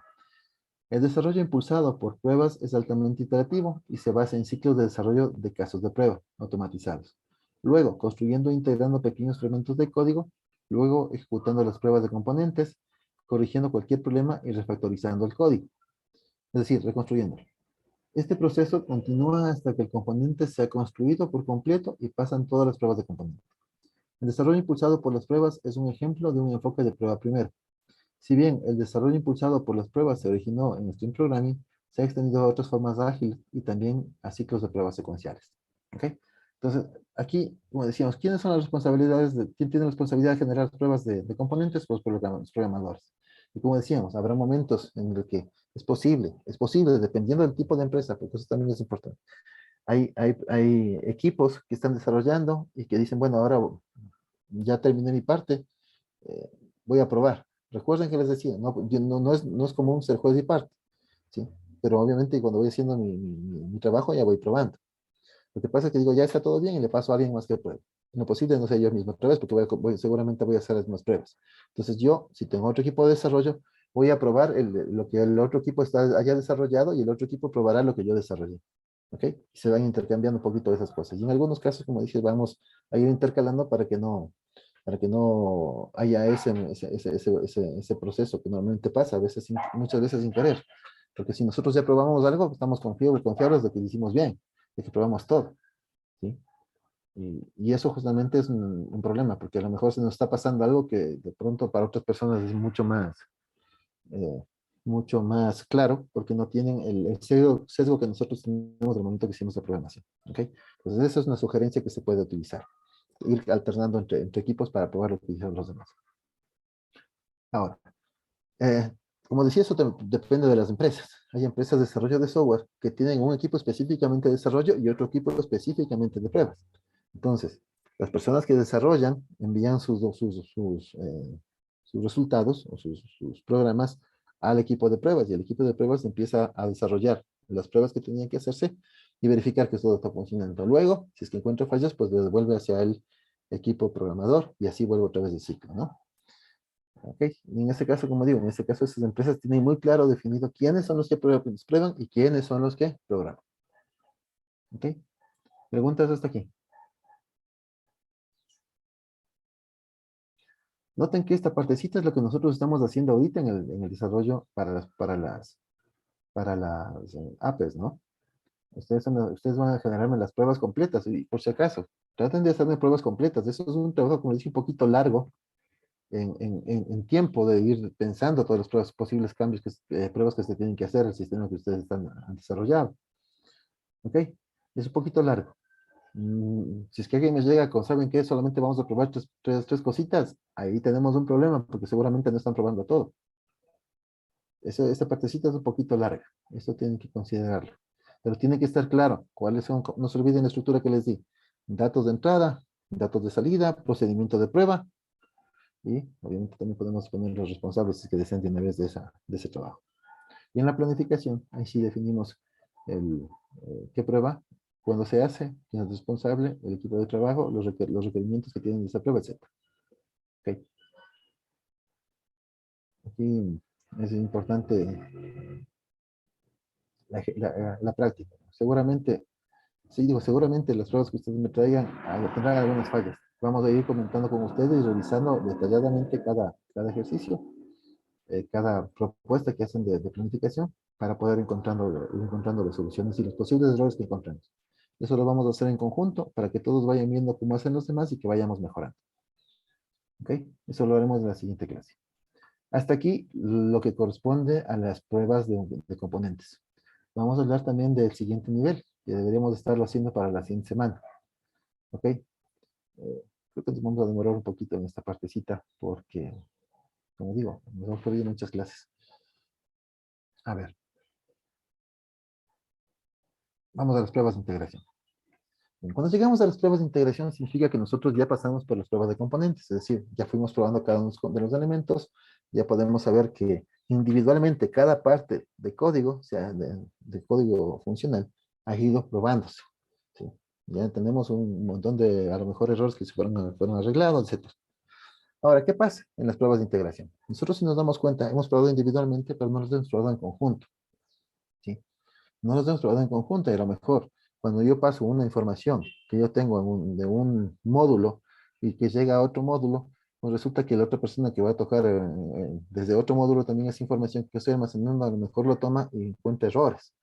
Speaker 1: El desarrollo impulsado por pruebas es altamente iterativo y se basa en ciclos de desarrollo de casos de prueba automatizados. Luego, construyendo e integrando pequeños fragmentos de código, luego ejecutando las pruebas de componentes, corrigiendo cualquier problema y refactorizando el código. Es decir, reconstruyéndolo. Este proceso continúa hasta que el componente sea construido por completo y pasan todas las pruebas de componente. El desarrollo impulsado por las pruebas es un ejemplo de un enfoque de prueba primero. Si bien el desarrollo impulsado por las pruebas se originó en Stream Programming, se ha extendido a otras formas ágiles y también a ciclos de pruebas secuenciales. ¿Ok? Entonces, aquí, como decíamos, ¿quiénes son las responsabilidades? ¿Quién tiene la responsabilidad de generar pruebas de componentes? Pues los programadores. Y como decíamos, habrá momentos en los que es posible, dependiendo del tipo de empresa, porque eso también es importante. Hay equipos que están desarrollando y que dicen, bueno, ahora ya terminé mi parte, eh, voy a probar. Recuerden que les decía, no es común ser juez y parte, ¿sí? Pero obviamente cuando voy haciendo mi trabajo ya voy probando. Lo que pasa es que digo, ya está todo bien y le paso a alguien más que pruebe. En lo posible no sea yo mismo otra vez, porque seguramente voy a hacer las mismas pruebas. Entonces yo, si tengo otro equipo de desarrollo, voy a probar lo que el otro equipo haya desarrollado y el otro equipo probará lo que yo desarrollé. ¿Ok? Y se van intercambiando un poquito esas cosas. Y en algunos casos, como dije, vamos a ir intercalando para que no haya ese proceso que normalmente pasa, muchas veces sin querer. Porque si nosotros ya probamos algo, estamos confiables de que lo hicimos bien, de que probamos todo, ¿sí? Y eso justamente es un problema, porque a lo mejor se nos está pasando algo que de pronto para otras personas es eh, mucho más claro, porque no tienen el sesgo que nosotros tenemos del momento que hicimos la programación, ¿ok? Entonces esa es una sugerencia que se puede utilizar, ir alternando entre equipos para probar lo que hicieron los demás. Ahora, eh, como decía, eso depende de las empresas. Hay empresas de desarrollo de software que tienen un equipo específicamente de desarrollo y otro equipo específicamente de pruebas. Entonces, las personas que desarrollan envían sus resultados o sus programas al equipo de pruebas y el equipo de pruebas empieza a desarrollar las pruebas que tenían que hacerse y verificar que todo está funcionando. Luego, si es que encuentra fallas, pues le devuelve hacia el equipo programador y así vuelve otra vez el ciclo, ¿no? ¿Ok? Y en este caso, como digo, en este caso esas empresas tienen muy claro definido quiénes son los que prueban y quiénes son los que programan. ¿Ok? ¿Preguntas hasta aquí? Noten que esta partecita es lo que nosotros estamos haciendo ahorita en el desarrollo para las APEs, ¿no? Ustedes van a generarme las pruebas completas y por si acaso, traten de hacerme pruebas completas. Eso es un trabajo, como les dije, un poquito largo en tiempo de ir pensando todas las pruebas, posibles cambios, pruebas que se tienen que hacer al sistema que ustedes han desarrollado. ¿Ok? Es un poquito largo. Si es que alguien me llega con, ¿saben qué? Solamente vamos a probar tres cositas, ahí tenemos un problema, porque seguramente no están probando todo. Esta partecita es un poquito larga, eso tienen que considerarlo. Pero tiene que estar claro cuáles son, no se olviden la estructura que les di. Datos de entrada, datos de salida, procedimiento de prueba Y obviamente también podemos poner los responsables si es que desean de una vez de ese trabajo. Y en la planificación, ahí sí definimos qué prueba, cuándo se hace, quién es responsable, el equipo de trabajo, los requerimientos que tienen de esa prueba, etc. Ok. Aquí es importante la práctica. Seguramente, sí, digo, seguramente las pruebas que ustedes me traigan tendrán algunas fallas. Vamos a ir comentando con ustedes y revisando detalladamente cada ejercicio, cada propuesta que hacen de planificación para poder ir encontrando las soluciones y los posibles errores que encontremos. Eso lo vamos a hacer en conjunto para que todos vayan viendo cómo hacen los demás y que vayamos mejorando. ¿Ok? Eso lo haremos en la siguiente clase. Hasta aquí lo que corresponde a las pruebas de componentes. Vamos a hablar también del siguiente nivel, que deberíamos estarlo haciendo para la siguiente semana. ¿Ok? Creo que nos vamos a demorar un poquito en esta partecita porque, como digo, nos hemos perdido muchas clases. A ver, vamos a las pruebas de integración. Bien, cuando llegamos a las pruebas de integración significa que nosotros ya pasamos por las pruebas de componentes, es decir, ya fuimos probando cada uno de los elementos, ya podemos saber que individualmente cada parte de código, o sea, de código funcional, ha ido probándose. ¿Sí? Ya tenemos un montón de, a lo mejor, errores que se fueron arreglados, etc. Ahora, ¿qué pasa en las pruebas de integración? Nosotros, si nos damos cuenta, hemos probado individualmente, pero no los hemos probado en conjunto. ¿Sí? No los hemos probado en conjunto y a lo mejor cuando yo paso una información que yo tengo de un módulo y que llega a otro módulo, pues resulta que la otra persona que va a tocar desde otro módulo también esa información que estoy almacenando a lo mejor lo toma y encuentra errores.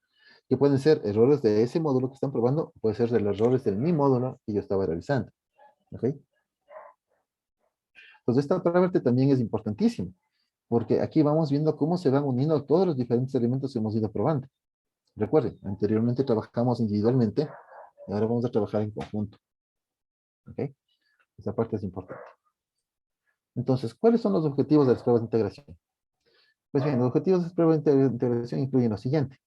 Speaker 1: Que pueden ser errores de ese módulo que están probando, puede ser de los errores de mi módulo que yo estaba realizando. ¿Ok? Entonces esta parte también es importantísima, porque aquí vamos viendo cómo se van uniendo todos los diferentes elementos que hemos ido probando. Recuerden, anteriormente trabajamos individualmente y ahora vamos a trabajar en conjunto. ¿Ok? Esa parte es importante. Entonces, ¿cuáles son los objetivos de las pruebas de integración? Pues bien, los objetivos de las pruebas de integración incluyen lo siguiente.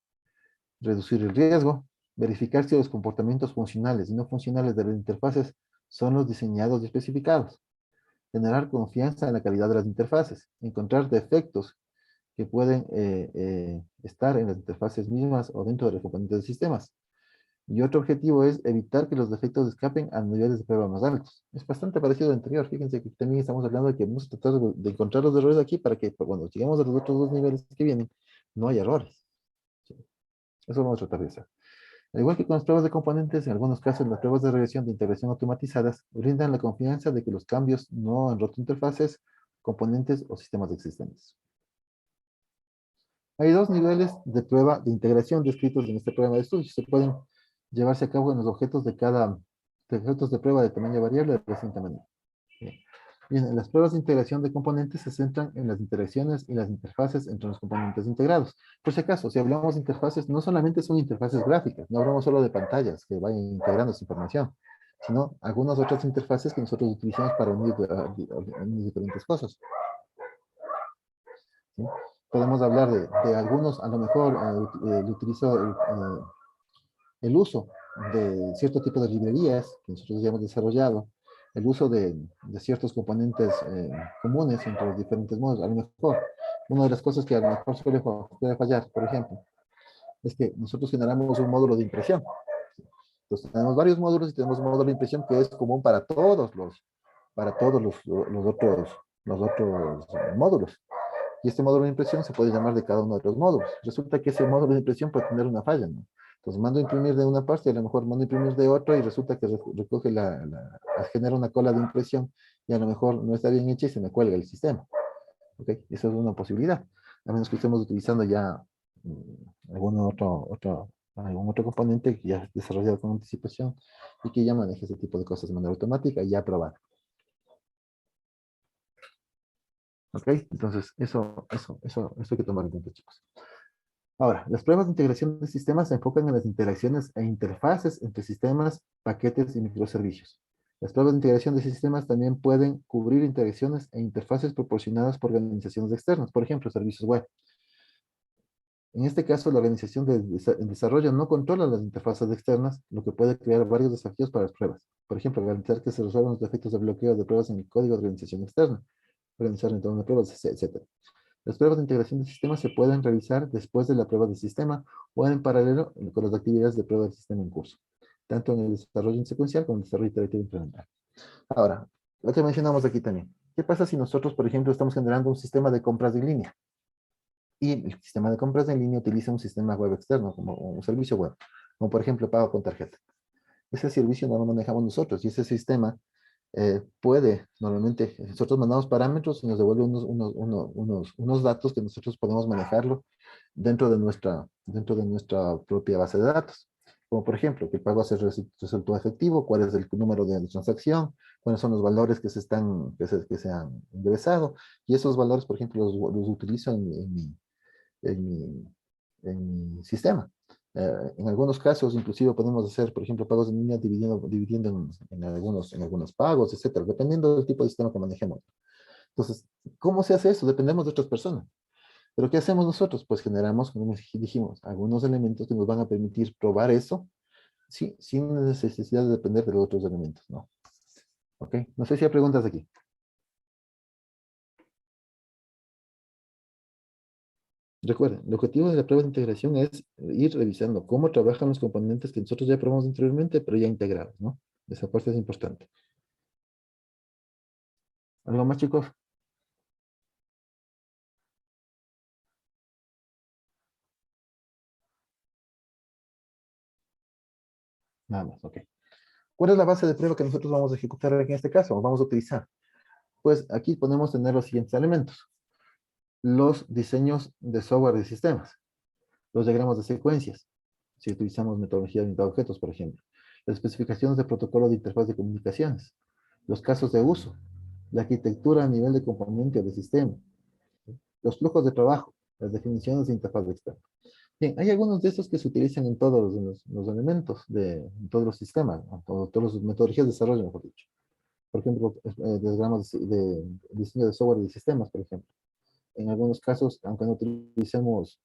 Speaker 1: Reducir el riesgo, verificar si los comportamientos funcionales y no funcionales de las interfaces son los diseñados y especificados, generar confianza en la calidad de las interfaces, encontrar defectos que pueden estar en las interfaces mismas o dentro de los componentes de sistemas. Y otro objetivo es evitar que los defectos escapen a niveles de prueba más altos. Es bastante parecido al anterior. Fíjense que también estamos hablando de que vamos a tratar de encontrar los errores aquí para que cuando lleguemos a los otros dos niveles que vienen, no haya errores. ¿Sí? Eso vamos a tratar de hacer. Al igual que con las pruebas de componentes, en algunos casos las pruebas de regresión de integración automatizadas brindan la confianza de que los cambios no han roto interfaces, componentes o sistemas existentes. Hay dos niveles de prueba de integración descritos en este programa de estudio. Se pueden llevarse a cabo en los objetos de objetos de prueba de tamaño variable de la siguiente manera. Bien, las pruebas de integración de componentes se centran en las interacciones y las interfaces entre los componentes integrados. Por si acaso, si hablamos de interfaces, no solamente son interfaces gráficas, no hablamos solo de pantallas que vayan integrando esa información, sino algunas otras interfaces que nosotros utilizamos para unir diferentes cosas. ¿Sí? Podemos hablar de algunos, a lo mejor utilizo el uso de cierto tipo de librerías que nosotros ya hemos desarrollado, el uso de ciertos componentes comunes entre los diferentes modos. A lo mejor, una de las cosas que a lo mejor suele fallar, por ejemplo, es que nosotros generamos un módulo de impresión. Entonces tenemos varios módulos y tenemos un módulo de impresión que es común para todos los otros módulos. Y este módulo de impresión se puede llamar de cada uno de los módulos. Resulta que ese módulo de impresión puede tener una falla, ¿no? Entonces mando a imprimir de una parte y a lo mejor mando a imprimir de otro y resulta que recoge genera una cola de impresión y a lo mejor no está bien hecha y se me cuelga el sistema. ¿Ok? Eso es una posibilidad. A menos que estemos utilizando ya algún otro componente que ya es desarrollado con anticipación y que ya maneje ese tipo de cosas de manera automática y ya aprobado. ¿Ok? Entonces, eso hay que tomar en cuenta, chicos. Ahora, las pruebas de integración de sistemas se enfocan en las interacciones e interfaces entre sistemas, paquetes y microservicios. Las pruebas de integración de sistemas también pueden cubrir interacciones e interfaces proporcionadas por organizaciones externas, por ejemplo, servicios web. En este caso, la organización de desarrollo no controla las interfaces externas, lo que puede crear varios desafíos para las pruebas. Por ejemplo, garantizar que se resuelvan los defectos de bloqueo de pruebas en el código de organización externa. organizar el entorno de pruebas, etc. Las pruebas de integración de sistemas se pueden realizar después de la prueba de sistema o en paralelo con las actividades de prueba del sistema en curso, tanto en el desarrollo secuencial como en el desarrollo iterativo implemental. Ahora, lo que mencionamos aquí también. ¿Qué pasa si nosotros, por ejemplo, estamos generando un sistema de compras en línea? Y el sistema de compras en línea utiliza un sistema web externo, como un servicio web, como por ejemplo pago con tarjeta. Ese servicio no lo manejamos nosotros y ese sistema puede, normalmente, nosotros mandamos parámetros y nos devuelve unos datos que nosotros podemos manejarlo dentro de nuestra propia base de datos. Como por ejemplo, que el pago resultó efectivo, cuál es el número de transacción, cuáles son los valores que se han ingresado, y esos valores, por ejemplo, los utilizo en mi, en mi sistema. En algunos casos, inclusive podemos hacer, por ejemplo, pagos en línea dividiendo en algunos pagos, etcétera, dependiendo del tipo de sistema que manejemos. Entonces, ¿cómo se hace eso? Dependemos de otras personas. Pero ¿qué hacemos nosotros? Pues generamos, como dijimos, algunos elementos que nos van a permitir probar eso, sí, sin necesidad de depender de los otros elementos, ¿no? ¿Ok? No sé si hay preguntas aquí. Recuerden, el objetivo de la prueba de integración es ir revisando cómo trabajan los componentes que nosotros ya probamos anteriormente, pero ya integrados, ¿no? Esa parte es importante. ¿Algo más, chicos? Nada más, ok. ¿Cuál es la base de prueba que nosotros vamos a ejecutar en este caso? ¿O vamos a utilizar? Pues aquí podemos tener los siguientes elementos. Los diseños de software de sistemas. Los diagramas de secuencias, si utilizamos metodología orientada a objetos, por ejemplo. Las especificaciones de protocolo de interfaz de comunicaciones. Los casos de uso. La arquitectura a nivel de componente o de sistema. Los flujos de trabajo. Las definiciones de interfaz externa. Bien, hay algunos de estos que se utilizan en todos los elementos, en todos los sistemas, ¿no? Todas las metodologías de desarrollo, mejor dicho. Por ejemplo, diagramas de diseño de software y sistemas, por ejemplo. En algunos casos, aunque no utilicemos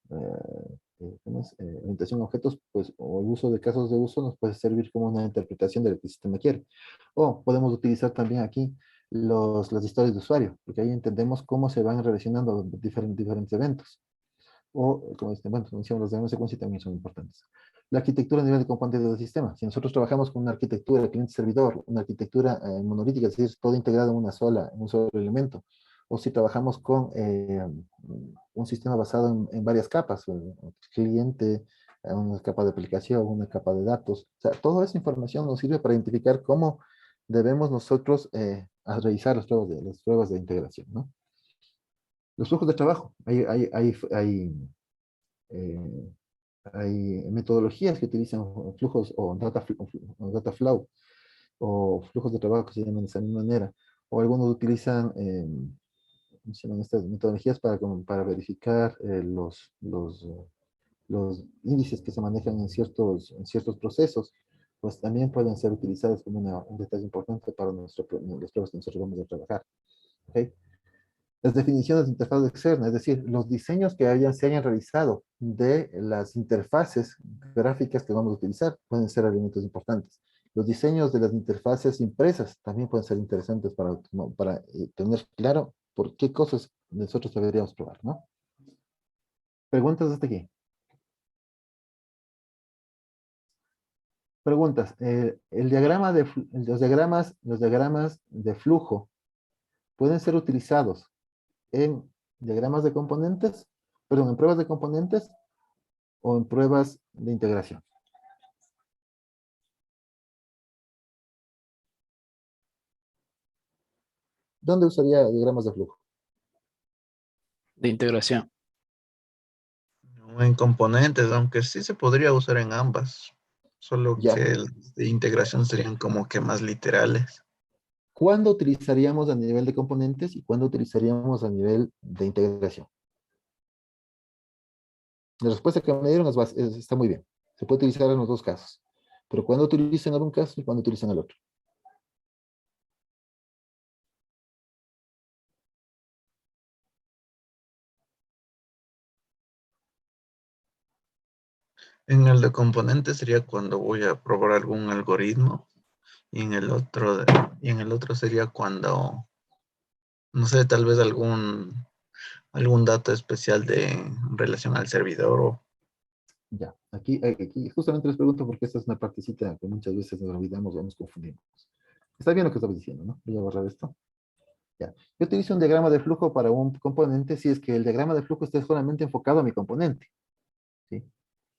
Speaker 1: orientación a objetos, pues, o el uso de casos de uso nos puede servir como una interpretación de lo que el sistema quiere. O podemos utilizar también aquí las historias de usuario, porque ahí entendemos cómo se van relacionando diferentes eventos. O, como bueno, decíamos, los diagramas de secuencia también son importantes. La arquitectura a nivel de componentes del sistema. Si nosotros trabajamos con una arquitectura cliente-servidor, una arquitectura monolítica, es decir, todo integrado en un solo elemento, o si trabajamos con un sistema basado en varias capas, cliente, una capa de aplicación, una capa de datos. O sea, toda esa información nos sirve para identificar cómo debemos nosotros a realizar las pruebas de integración, ¿no? Los flujos de trabajo. Eh, hay metodologías que utilizan flujos o data flow o flujos de trabajo que se llaman de esa misma manera. O algunos utilizan ¿cómo se llaman estas metodologías para verificar los índices que se manejan en ciertos procesos, pues también pueden ser utilizados como un detalle importante para los pruebas que nosotros vamos a trabajar. ¿Okay? Las definiciones de interfaz externa, es decir, los diseños que se hayan realizado de las interfaces gráficas que vamos a utilizar pueden ser elementos importantes. Los diseños de las interfaces impresas también pueden ser interesantes para tener claro por qué cosas nosotros deberíamos probar, ¿no? Preguntas hasta aquí. Preguntas. Los diagramas de flujo pueden ser utilizados en diagramas de componentes, perdón, en pruebas de componentes o en pruebas de integración. ¿Dónde usaría diagramas de flujo?
Speaker 4: De integración.
Speaker 3: No en componentes, aunque sí se podría usar en ambas, solo
Speaker 1: Ya.
Speaker 3: que las de integración serían como que más literales.
Speaker 1: ¿Cuándo utilizaríamos a nivel de componentes y cuándo utilizaríamos a nivel de integración? La respuesta que me dieron está muy bien. Se puede utilizar en los dos casos. Pero ¿cuándo utilizan en un caso y cuándo utilizan el otro?
Speaker 3: En el de componentes sería cuando voy a probar algún algoritmo y en el otro sería cuando No sé, tal vez algún dato especial de en relación al servidor o
Speaker 1: Ya, aquí justamente les pregunto porque esta es una partecita que muchas veces nos olvidamos o nos confundimos. Está bien lo que estamos diciendo, ¿no? Voy a borrar esto. Ya. Yo utilizo un diagrama de flujo para un componente si es que el diagrama de flujo está solamente enfocado a mi componente. ¿Sí?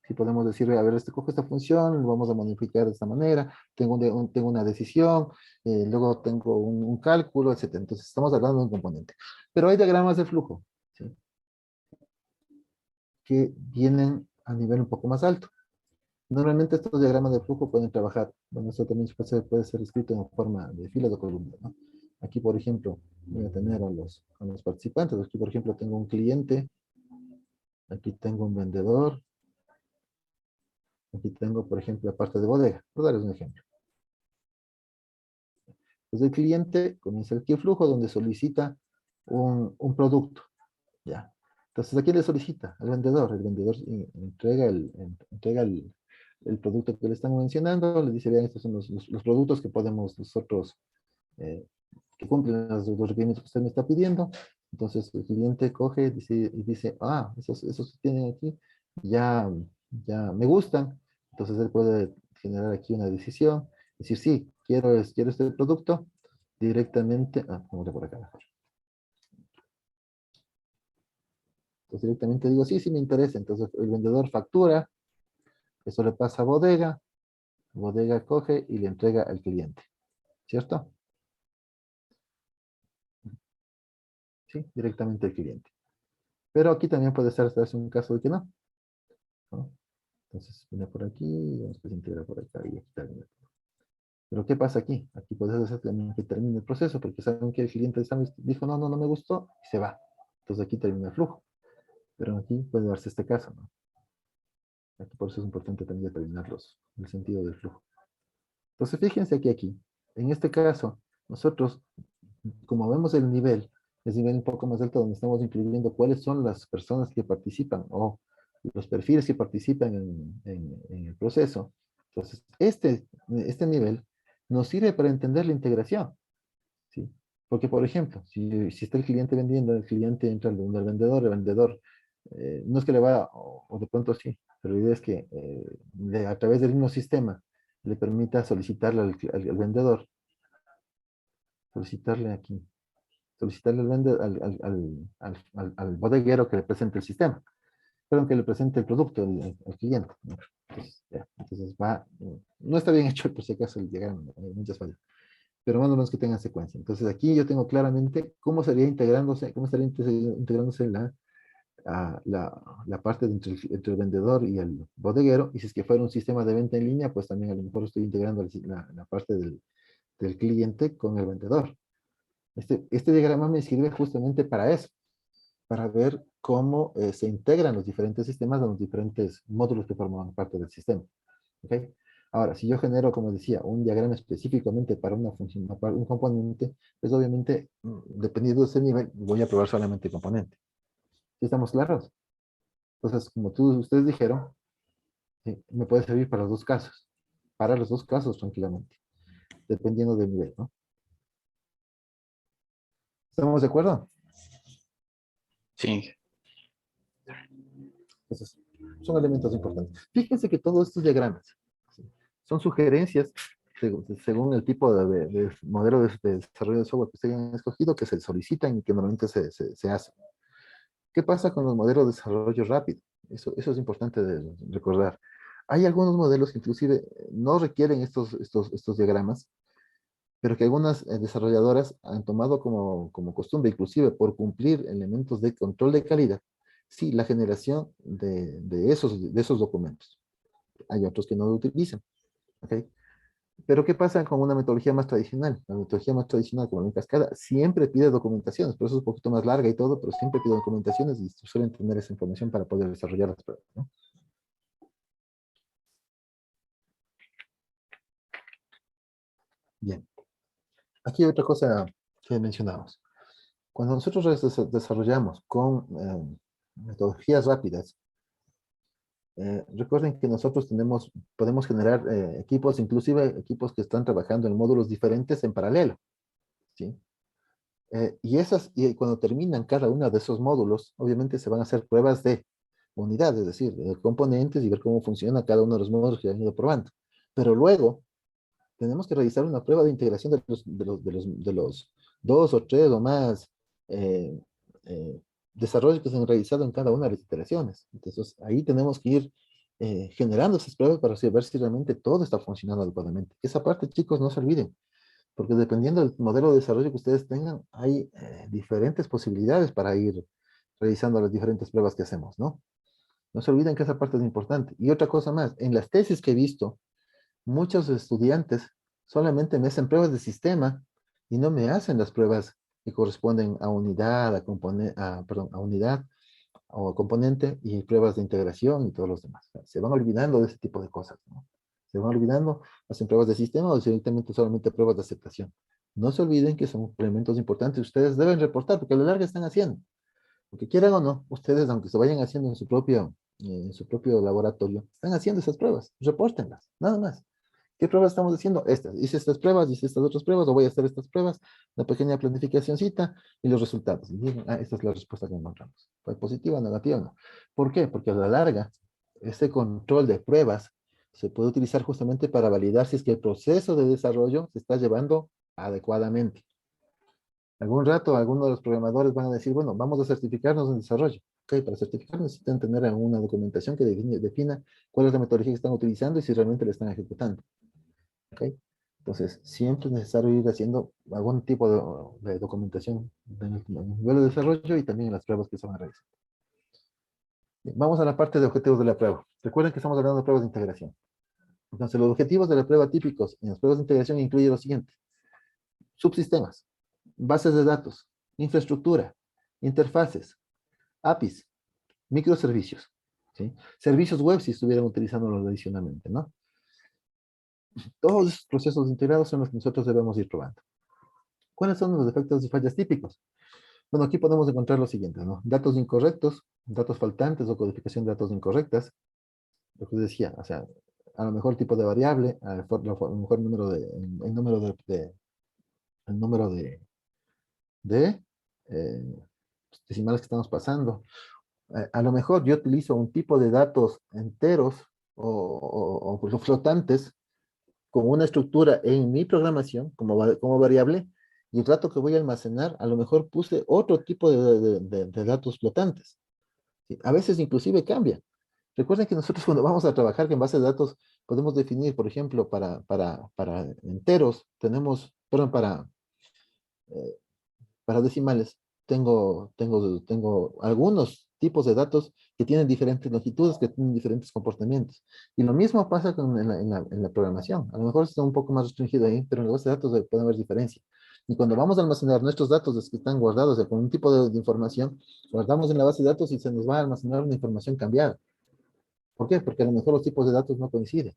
Speaker 1: Si podemos decir, a ver, cojo esta función, lo vamos a modificar de esta manera, tengo una decisión, luego tengo un cálculo, etcétera. Entonces estamos hablando de un componente. Pero hay diagramas de flujo, ¿sí? Que vienen a nivel un poco más alto. Normalmente estos diagramas de flujo pueden trabajar, bueno, eso también puede ser escrito en forma de filas o columnas, ¿no? Aquí, por ejemplo, voy a tener a los participantes. Aquí, por ejemplo, tengo un cliente, aquí tengo un vendedor, aquí tengo, por ejemplo, la parte de bodega, por darles un ejemplo. Entonces el cliente comienza aquí el flujo donde solicita un producto, ¿ya? Entonces aquí le solicita al vendedor, el vendedor entrega el producto que le están mencionando, le dice, vean, estos son los productos que podemos nosotros, eh, que cumplen los requerimientos que usted me está pidiendo. Entonces el cliente coge y dice, ah, esos que tienen aquí ya me gustan. Entonces él puede generar aquí una decisión, decir, sí, quiero este producto directamente, vamos a por acá mejor. Entonces directamente digo, sí, sí me interesa. Entonces el vendedor factura, eso le pasa a bodega, bodega coge y le entrega al cliente, ¿cierto? Sí, directamente al cliente. Pero aquí también puede darse un caso de que no, ¿no? Entonces viene por aquí, vamos a integrar por acá y aquí termina. Pero ¿qué pasa aquí? Aquí puede ser también que termine el proceso, porque saben que el cliente dijo, no, no, no me gustó, y se va. Entonces aquí termina el flujo. Pero aquí puede darse este caso, ¿no? Aquí por eso es importante también determinarlos, el sentido del flujo. Entonces fíjense que aquí, en este caso, nosotros, como vemos el nivel un poco más alto donde estamos incluyendo cuáles son las personas que participan o los perfiles que participan en el proceso. Entonces, este nivel nos sirve para entender la integración, ¿sí? Porque, por ejemplo, si está el cliente vendiendo, el cliente entra el vendedor, no es que le va, o de pronto sí, pero la idea es que a través del mismo sistema le permita solicitarle al vendedor, solicitarle aquí, solicitarle al bodeguero que le presente el sistema, pero que le presente el producto al cliente, ¿no? Entonces, entonces no está bien hecho, por si acaso llegan muchas fallas, pero más o menos que tengan secuencia. Entonces aquí yo tengo claramente cómo estaría integrándose la parte entre el vendedor y el bodeguero, y si es que fuera un sistema de venta en línea, pues también a lo mejor estoy integrando la parte del cliente con el vendedor. Este diagrama me sirve justamente para eso, para ver cómo se integran los diferentes sistemas de los diferentes módulos que forman parte del sistema. ¿Okay? Ahora, si yo genero, como decía, un diagrama específicamente para una función, para un componente, pues obviamente, dependiendo de ese nivel, voy a probar solamente el componente. ¿Sí estamos claros? Entonces, como ustedes dijeron, sí, me puede servir para los dos casos tranquilamente, dependiendo del nivel, ¿no? ¿Estamos de acuerdo?
Speaker 4: Sí,
Speaker 1: Entonces, son elementos importantes. Fíjense que todos estos diagramas, ¿sí?, son sugerencias según el tipo de modelo de desarrollo de software que ustedes hayan escogido, que se solicitan y que normalmente se hacen. ¿Qué pasa con los modelos de desarrollo rápido? Eso es importante de recordar. Hay algunos modelos que inclusive no requieren estos diagramas, pero que algunas desarrolladoras han tomado como costumbre, inclusive por cumplir elementos de control de calidad, sí, la generación de esos documentos. Hay otros que no lo utilizan, ¿ok? Pero ¿qué pasa con una metodología más tradicional? La metodología más tradicional, como en cascada, siempre pide documentaciones, por eso es un poquito más larga y todo, pero siempre pide documentaciones y suelen tener esa información para poder desarrollar las pruebas, ¿no? Bien. Aquí hay otra cosa que mencionamos. Cuando nosotros desarrollamos con metodologías rápidas, recuerden que nosotros podemos generar equipos, inclusive equipos que están trabajando en módulos diferentes en paralelo, ¿sí? Y cuando terminan cada uno de esos módulos, obviamente se van a hacer pruebas de unidad, es decir, de componentes y ver cómo funciona cada uno de los módulos que han ido probando. Pero luego tenemos que realizar una prueba de integración de los 2 o 3 o más eh, eh, desarrollos que se han realizado en cada una de las iteraciones. Entonces, ahí tenemos que ir generando esas pruebas para ver si realmente todo está funcionando adecuadamente. Esa parte, chicos, no se olviden, porque dependiendo del modelo de desarrollo que ustedes tengan, hay diferentes posibilidades para ir realizando las diferentes pruebas que hacemos, ¿no? No se olviden que esa parte es importante. Y otra cosa más, en las tesis que he visto, muchos estudiantes solamente me hacen pruebas de sistema y no me hacen las pruebas que corresponden a unidad, a unidad o componente y pruebas de integración y todos los demás. Se van olvidando de ese tipo de cosas, ¿no? Se van olvidando, hacen pruebas de sistema o directamente solamente pruebas de aceptación. No se olviden que son elementos importantes. Ustedes deben reportar porque a la larga están haciendo. Porque quieran o no, ustedes, aunque se vayan haciendo en su propio laboratorio, están haciendo esas pruebas. Repórtenlas, nada más. ¿Qué pruebas estamos haciendo? Estas. Hice estas pruebas, hice estas otras pruebas, o voy a hacer estas pruebas, una pequeña planificacióncita y los resultados. Y digan, esta es la respuesta que encontramos. ¿Fue positiva, negativa o no? ¿Por qué? Porque a la larga, este control de pruebas se puede utilizar justamente para validar si es que el proceso de desarrollo se está llevando adecuadamente. Algún rato, algunos de los programadores van a decir, bueno, vamos a certificarnos en desarrollo. Ok, para certificar necesitan tener una documentación que defina cuál es la metodología que están utilizando y si realmente la están ejecutando. ¿Ok? Entonces, siempre es necesario ir haciendo algún tipo de documentación en el nivel de desarrollo y también en las pruebas que se van a realizar. Bien, vamos a la parte de objetivos de la prueba. Recuerden que estamos hablando de pruebas de integración. Entonces, los objetivos de la prueba típicos en las pruebas de integración incluyen lo siguiente. Subsistemas, bases de datos, infraestructura, interfaces, APIs, microservicios, ¿sí? Servicios web si estuvieran utilizándolo adicionalmente, ¿no? Todos esos procesos integrados son los que nosotros debemos ir probando. ¿Cuáles son los defectos y fallas típicos? Bueno, aquí podemos encontrar lo siguiente, ¿no? Datos incorrectos, datos faltantes o codificación de datos incorrectas. Lo que les decía, o sea, a lo mejor tipo de variable, a lo mejor el número de decimales que estamos pasando. A lo mejor yo utilizo un tipo de datos enteros o flotantes con una estructura en mi programación como variable, y el dato que voy a almacenar, a lo mejor puse otro tipo de datos flotantes. ¿Sí? A veces inclusive cambia. Recuerden que nosotros cuando vamos a trabajar en base de datos, podemos definir, por ejemplo, para enteros, perdón, eh, para decimales, tengo algunos tipos de datos que tienen diferentes longitudes, que tienen diferentes comportamientos. Y lo mismo pasa en la programación. A lo mejor está un poco más restringido ahí, pero en la base de datos puede haber diferencia. Y cuando vamos a almacenar nuestros datos, los que están guardados con un tipo de información, guardamos en la base de datos y se nos va a almacenar una información cambiada. ¿Por qué? Porque a lo mejor los tipos de datos no coinciden.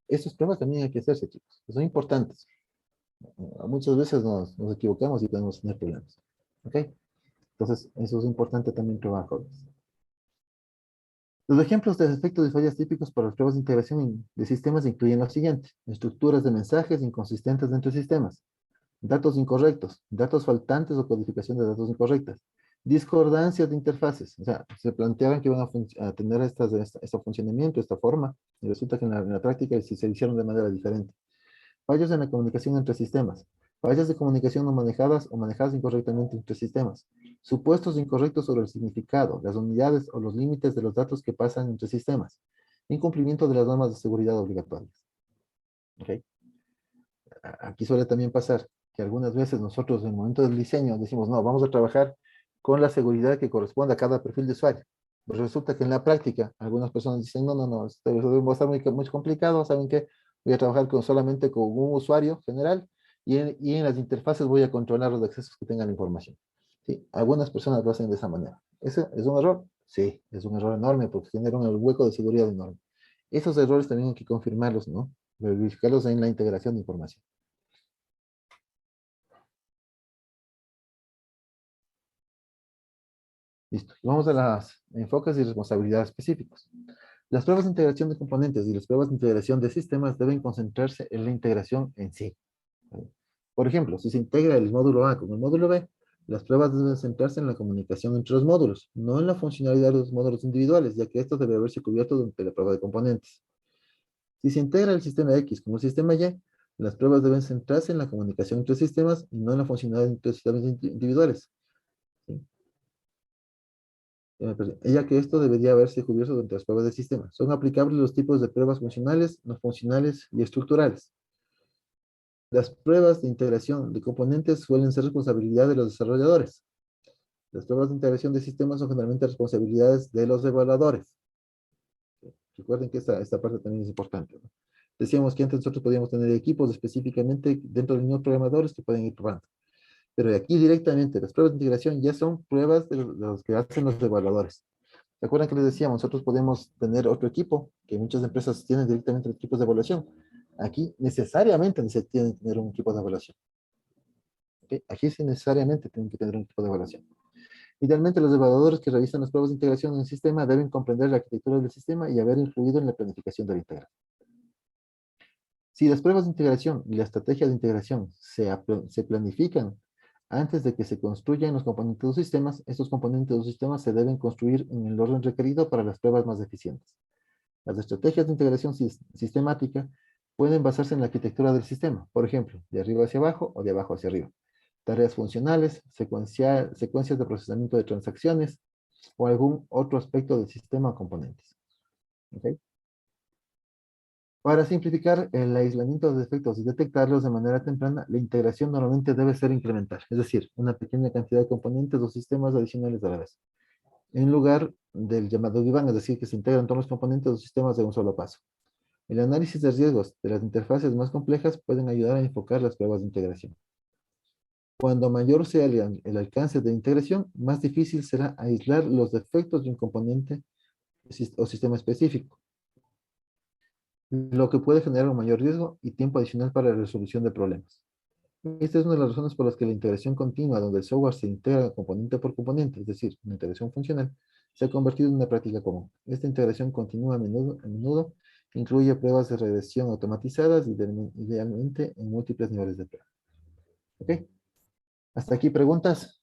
Speaker 1: Esas pruebas también hay que hacerse, chicos. Son importantes. Muchas veces nos equivocamos y podemos tener problemas. ¿Ok? Entonces, eso es importante también trabajar. Los ejemplos de efectos y fallas típicos para las pruebas de integración de sistemas incluyen lo siguiente: estructuras de mensajes inconsistentes entre sistemas, datos incorrectos, datos faltantes o codificación de datos incorrectas, discordancias de interfaces. O sea, se planteaban que iban a tener este funcionamiento, esta forma, y resulta que en la práctica se hicieron de manera diferente. Fallos en la comunicación entre sistemas. Fallas de comunicación no manejadas o manejadas incorrectamente entre sistemas. Supuestos incorrectos sobre el significado, las unidades o los límites de los datos que pasan entre sistemas. Incumplimiento de las normas de seguridad obligatorias. ¿Okay? Aquí suele también pasar que algunas veces nosotros en el momento del diseño decimos, no, vamos a trabajar con la seguridad que corresponde a cada perfil de usuario. Pero resulta que en la práctica algunas personas dicen, no, esto va a estar muy complicado, ¿saben qué? Voy a trabajar solamente con un usuario general y en las interfaces voy a controlar los accesos que tengan la información. ¿Sí? Algunas personas lo hacen de esa manera. ¿Ese es un error? Sí, es un error enorme porque genera un hueco de seguridad enorme. Esos errores también hay que confirmarlos, ¿no? Verificarlos en la integración de información. Listo. Vamos a los enfoques y responsabilidades específicos. Las pruebas de integración de componentes y las pruebas de integración de sistemas deben concentrarse en la integración en sí. Por ejemplo, si se integra el módulo A con el módulo B, las pruebas deben centrarse en la comunicación entre los módulos, no en la funcionalidad de los módulos individuales, ya que esto debe haberse cubierto durante la prueba de componentes. Si se integra el sistema X con el sistema Y, las pruebas deben centrarse en la comunicación entre sistemas y no en la funcionalidad entre sistemas individuales. ¿Sí? Ya que esto debería haberse cubierto durante las pruebas de sistema. Son aplicables los tipos de pruebas funcionales, no funcionales y estructurales. Las pruebas de integración de componentes suelen ser responsabilidad de los desarrolladores. Las pruebas de integración de sistemas son generalmente responsabilidades de los evaluadores. Recuerden que esta parte también es importante, ¿no? Decíamos que antes nosotros podíamos tener equipos específicamente dentro de los programadores que pueden ir probando. Pero aquí directamente las pruebas de integración ya son pruebas de los que hacen los evaluadores. ¿Se acuerdan que les decíamos? Nosotros podemos tener otro equipo, que muchas empresas tienen directamente equipos de evaluación. Aquí necesariamente se tienen que tener un equipo de evaluación. ¿Okay? Aquí sí necesariamente tienen que tener un equipo de evaluación. Idealmente, los evaluadores que realizan las pruebas de integración en el sistema deben comprender la arquitectura del sistema y haber influido en la planificación de la integración. Si las pruebas de integración y la estrategia de integración se planifican antes de que se construyan los componentes de los sistemas, estos componentes de los sistemas se deben construir en el orden requerido para las pruebas más eficientes. Las estrategias de integración sistemática pueden basarse en la arquitectura del sistema, por ejemplo, de arriba hacia abajo o de abajo hacia arriba. Tareas funcionales, secuencias de procesamiento de transacciones o algún otro aspecto del sistema o componentes. ¿Okay? Para simplificar el aislamiento de defectos y detectarlos de manera temprana, la integración normalmente debe ser incremental, es decir, una pequeña cantidad de componentes o sistemas adicionales a la vez, en lugar del llamado diván, es decir, que se integran todos los componentes o sistemas de un solo paso. El análisis de riesgos de las interfaces más complejas pueden ayudar a enfocar las pruebas de integración. Cuando mayor sea el alcance de integración, más difícil será aislar los defectos de un componente o sistema específico, lo que puede generar un mayor riesgo y tiempo adicional para la resolución de problemas. Esta es una de las razones por las que la integración continua, donde el software se integra componente por componente, es decir, una integración funcional, se ha convertido en una práctica común. Esta integración continua a menudo incluye pruebas de regresión automatizadas y idealmente en múltiples niveles de prueba. ¿Ok? Hasta aquí preguntas.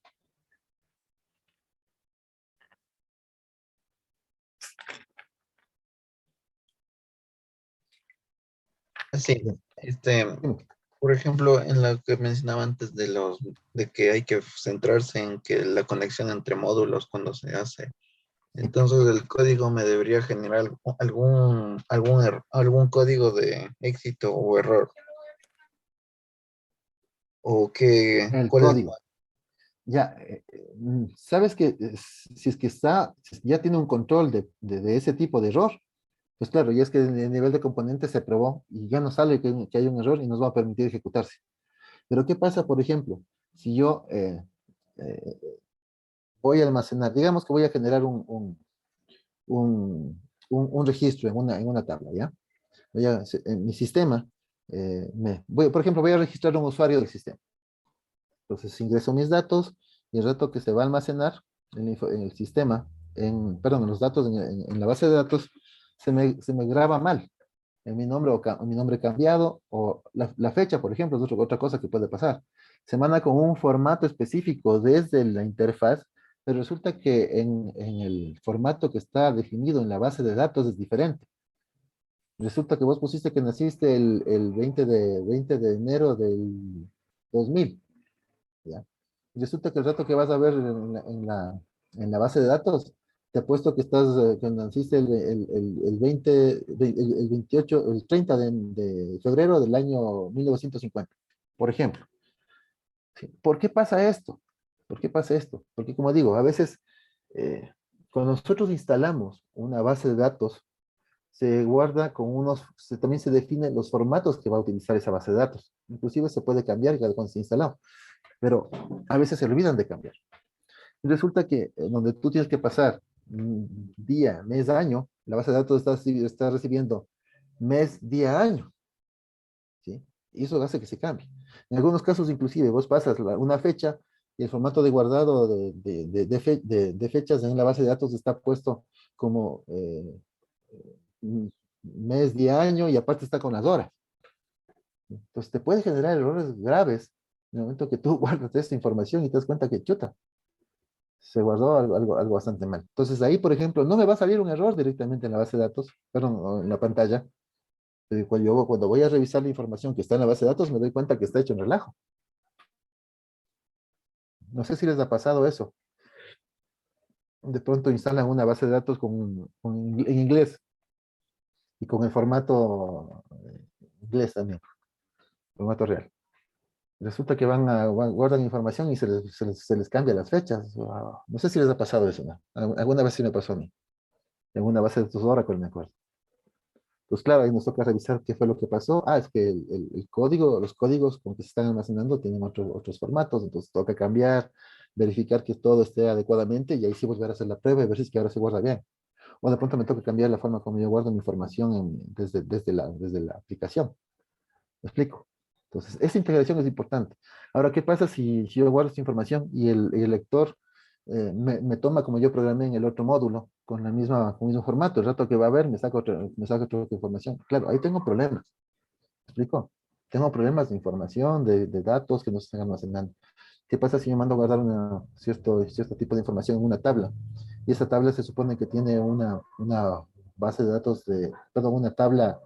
Speaker 3: Sí,
Speaker 1: Bien. Dime.
Speaker 3: por ejemplo, en lo que mencionaba antes de que hay que centrarse en que la conexión entre módulos cuando se hace. Entonces el código me debería generar algún código de éxito o error. O
Speaker 1: El
Speaker 3: ¿cuál es?
Speaker 1: código. Ya, sabes que si es que ya tiene un control de ese tipo de error, pues claro, ya es que el nivel de componente se probó y ya no sale que hay un error y nos va a permitir ejecutarse. Pero ¿qué pasa, por ejemplo, si yo eh, voy a almacenar, digamos que voy a generar un registro en una tabla, ¿ya? En mi sistema, por ejemplo, voy a registrar un usuario del sistema. Entonces ingreso mis datos y el rato que se va a almacenar en el sistema, perdón, en los datos, en la base de datos, se me graba mal en mi nombre o mi nombre cambiado o la fecha, por ejemplo, es otra cosa que puede pasar. Se manda con un formato específico desde la interfaz, pero resulta que en el formato que está definido en la base de datos es diferente. Resulta que vos pusiste que naciste el 20 de enero del 2000. ¿Ya? Y resulta que el rato que vas a ver en la base de datos, te apuesto que naciste el 28, el 30 de febrero del año 1950, por ejemplo. ¿Sí? ¿Por qué pasa esto? ¿Por qué pasa esto? Porque como digo, a veces eh, cuando nosotros instalamos una base de datos, se guarda también se definen los formatos que va a utilizar esa base de datos. Inclusive se puede cambiar cada cuando se instalado, pero a veces se olvidan de cambiar. Y resulta que donde tú tienes que pasar día, mes, año, la base de datos está recibiendo mes, día, año, ¿sí? Y eso hace que se cambie. En algunos casos, inclusive, vos pasas una fecha y el formato de guardado de fechas en la base de datos está puesto como mes, día, año y aparte está con las horas. Entonces te puede generar errores graves En el momento que tú guardas esta información y te das cuenta que, chuta, se guardó algo bastante mal. Entonces ahí, por ejemplo, no me va a salir un error directamente en la base de datos, perdón, o en la pantalla. Pero cuando voy a revisar la información que está en la base de datos, me doy cuenta que está hecho en relajo. No sé si les ha pasado eso. De pronto instalan una base de datos en inglés y con el formato inglés también, formato real. Resulta que guardan información y se les cambia las fechas. No sé si les ha pasado eso, ¿no? Alguna vez sí me pasó a mí. En una base de datos Oracle, me acuerdo. Pues claro, ahí nos toca revisar qué fue lo que pasó. Es que el código, los códigos con que se están almacenando tienen otros formatos, entonces toca cambiar, verificar que todo esté adecuadamente y ahí sí volver a hacer la prueba y ver si es que ahora se guarda bien. O de pronto me toca cambiar la forma como yo guardo mi información desde la aplicación. ¿Me explico? Entonces, esa integración es importante. Ahora, ¿qué pasa si yo guardo esta información y el lector me toma como yo programé en el otro módulo, con el mismo formato? El rato que va a ver, me saca otra información. Claro, ahí tengo problemas. ¿Me explico? Tengo problemas de información, de datos que no se están almacenando. ¿Qué pasa si yo mando a guardar cierto tipo de información en una tabla? Y esa tabla se supone que tiene una base de datos perdón, una tabla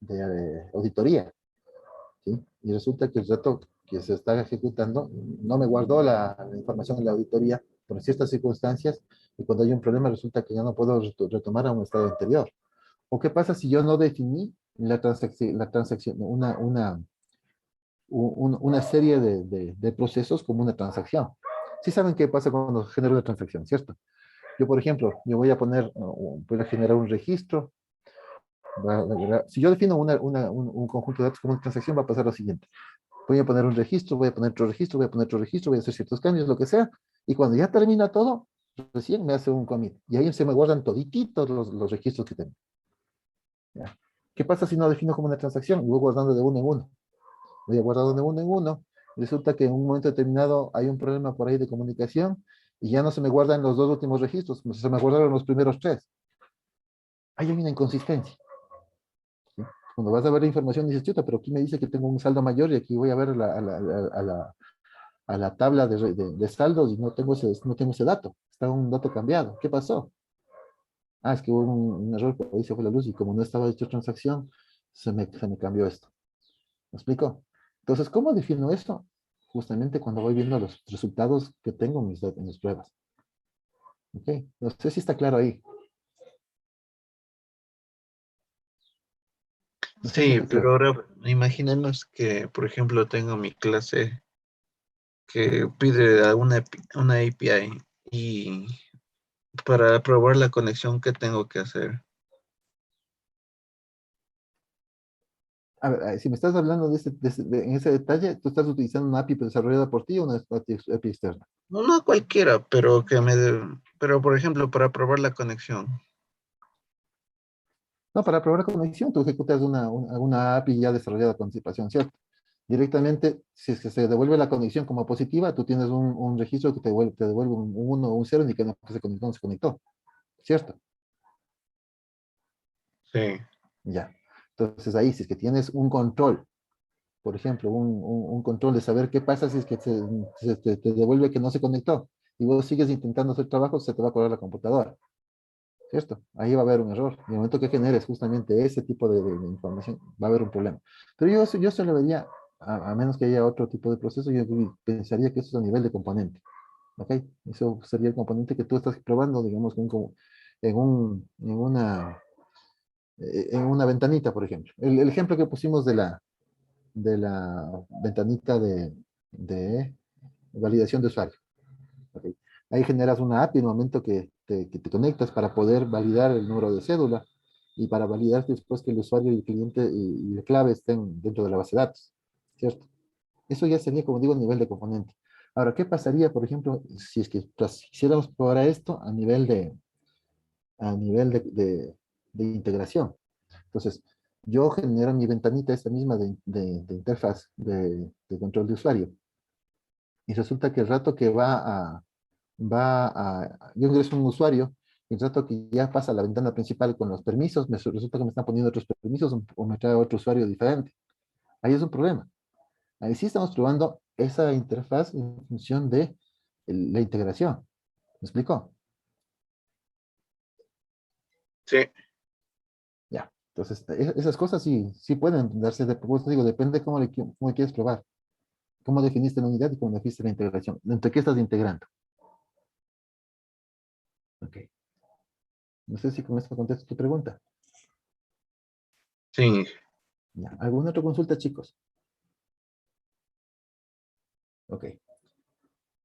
Speaker 1: de auditoría, ¿sí? Y resulta que el reto que se está ejecutando no me guardó la información en la auditoría por ciertas circunstancias y cuando hay un problema resulta que ya no puedo retomar a un estado anterior. ¿O qué pasa si yo no definí la transacción, una serie de procesos como una transacción? Sí saben qué pasa cuando genero una transacción, ¿cierto? Yo, por ejemplo, voy a generar un registro. Si yo defino un conjunto de datos como una transacción, va a pasar lo siguiente. Voy a poner un registro, voy a poner otro registro, voy a poner otro registro, voy a hacer ciertos cambios, lo que sea. Y cuando ya termina todo, recién me hace un commit. Y ahí se me guardan todititos los registros que tengo. ¿Ya? ¿Qué pasa si no defino como una transacción? Y voy guardando de uno en uno. Voy a guardar de uno en uno. Resulta que en un momento determinado hay un problema por ahí de comunicación y ya no se me guardan los dos últimos registros, se me guardaron los primeros tres. Ahí hay una inconsistencia. ¿Sí? Cuando vas a ver la información dices, chuta, pero aquí me dice que tengo un saldo mayor y aquí voy a ver a la tabla de saldos y no tengo ese dato. Está un dato cambiado. ¿Qué pasó? Es que hubo un error, por ahí se fue la luz y como no estaba hecho transacción, se me cambió esto. ¿Me explico? Entonces, ¿cómo defino esto? Justamente cuando voy viendo los resultados que tengo en mis pruebas. ¿Ok? No sé si está claro ahí. No sé si
Speaker 3: Sí,
Speaker 1: está
Speaker 3: pero
Speaker 1: claro.
Speaker 3: ahora imaginemos que, por ejemplo, tengo mi clase que pide una API y para probar la conexión, ¿qué tengo que hacer?
Speaker 1: A ver, si me estás hablando en ese detalle, tú estás utilizando una API desarrollada por ti o una API externa.
Speaker 3: No, no cualquiera, pero pero por ejemplo, para probar la conexión.
Speaker 1: No, para probar conexión, tú ejecutas una API ya desarrollada con anticipación, ¿cierto? Directamente, si es que se devuelve la conexión como positiva, tú tienes un registro que te devuelve un 1 o un 0 indicando que se conectó o no se conectó, ¿cierto?
Speaker 3: Sí,
Speaker 1: Ya. Entonces ahí, si es que tienes un control, por ejemplo, un control de saber qué pasa si es que te devuelve que no se conectó y vos sigues intentando hacer trabajo, se te va a correr la computadora, ¿cierto? Ahí va a haber un error. En el momento que generes justamente ese tipo de información, va a haber un problema. Pero yo se lo vería, a menos que haya otro tipo de proceso, yo pensaría que eso es a nivel de componente. ¿Ok? Eso sería el componente que tú estás probando, digamos, en, un, en una ventanita, por ejemplo. El ejemplo que pusimos de la ventanita de validación de usuario. ¿Ok? Ahí generas una API en el momento que te conectas para poder validar el número de cédula y para validar después que el usuario y el cliente y la clave estén dentro de la base de datos, ¿cierto? Eso ya sería, como digo, a nivel de componente. Ahora, ¿qué pasaría, por ejemplo, si es que quisiéramos probar esto a nivel de integración? Entonces, yo genero mi ventanita esta misma de interfaz de control de usuario. Y resulta que el rato que yo ingreso un usuario, y el rato que ya pasa a la ventana principal con los permisos, resulta que me están poniendo otros permisos o me trae otro usuario diferente. Ahí es un problema. Ahí sí estamos probando esa interfaz en función de la integración. ¿Me explico?
Speaker 3: Sí,
Speaker 1: Ya. Entonces, esas cosas sí pueden darse, pues, digo, depende cómo cómo quieres probar. Cómo definiste la unidad y cómo definiste la integración. ¿Entre qué estás integrando? Ok. No sé si con esto contesto tu pregunta.
Speaker 3: sí.
Speaker 1: Ya. ¿Alguna otra consulta, chicos? Ok.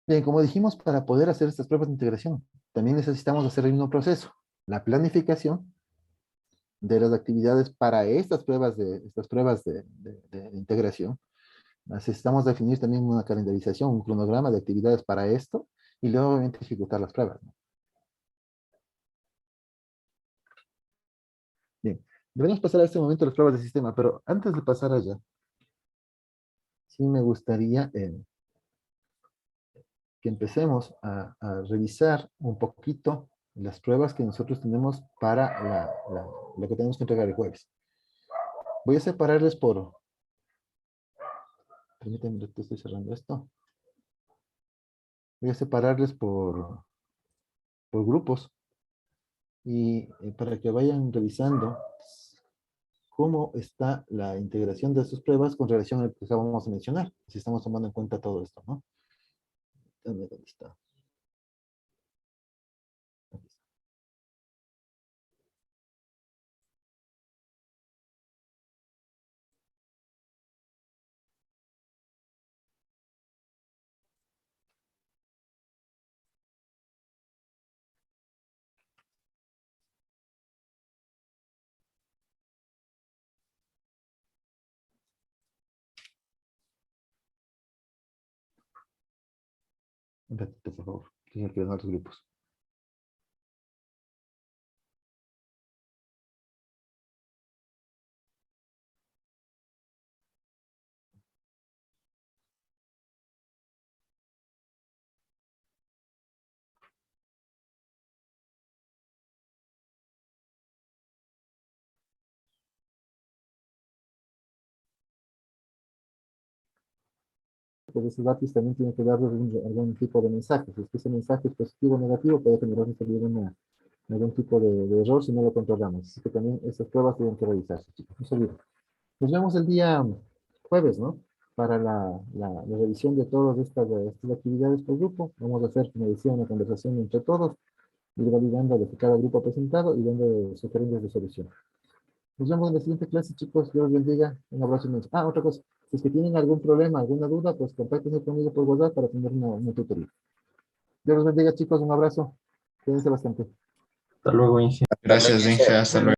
Speaker 1: Bien, como dijimos, para poder hacer estas pruebas de integración, también necesitamos hacer el mismo proceso. La planificación de las actividades para estas pruebas de integración. Necesitamos definir también una calendarización, un cronograma de actividades para esto, y luego obviamente ejecutar las pruebas, ¿no? Bien, deberíamos pasar a este momento las pruebas de sistema, pero antes de pasar allá, sí me gustaría que empecemos a revisar un poquito las pruebas que nosotros tenemos para lo que tenemos que entregar el jueves. Voy a separarles permítanme, estoy cerrando esto. Voy a separarles por grupos y para que vayan revisando cómo está la integración de sus pruebas con relación a lo que acabamos de mencionar, si estamos tomando en cuenta todo esto, ¿no? ¿Dónde está? Aquí está. Un ratito, por favor. Tengo que ver otros grupos. Pues esos datos también tienen que darles algún tipo de mensaje. Si es que ese mensaje es positivo o negativo, puede generarnos algún tipo de error si no lo controlamos. Así que también esas pruebas tienen que revisarse, chicos. No se olviden. Nos vemos el día jueves, ¿no? Para la revisión de todas estas actividades por grupo. Vamos a hacer, como decía, una conversación entre todos, ir validando lo que cada grupo ha presentado y dando sugerencias de solución. Nos vemos en la siguiente clase, chicos. Dios los bendiga. Un abrazo inmenso. Ah, otra cosa. Si es que tienen algún problema, alguna duda, pues contáctense conmigo por WhatsApp para tener una tutoría. Dios los bendiga, chicos. Un abrazo. Cuídense bastante.
Speaker 2: Hasta luego, Inge.
Speaker 4: Gracias, Inge. Hasta luego.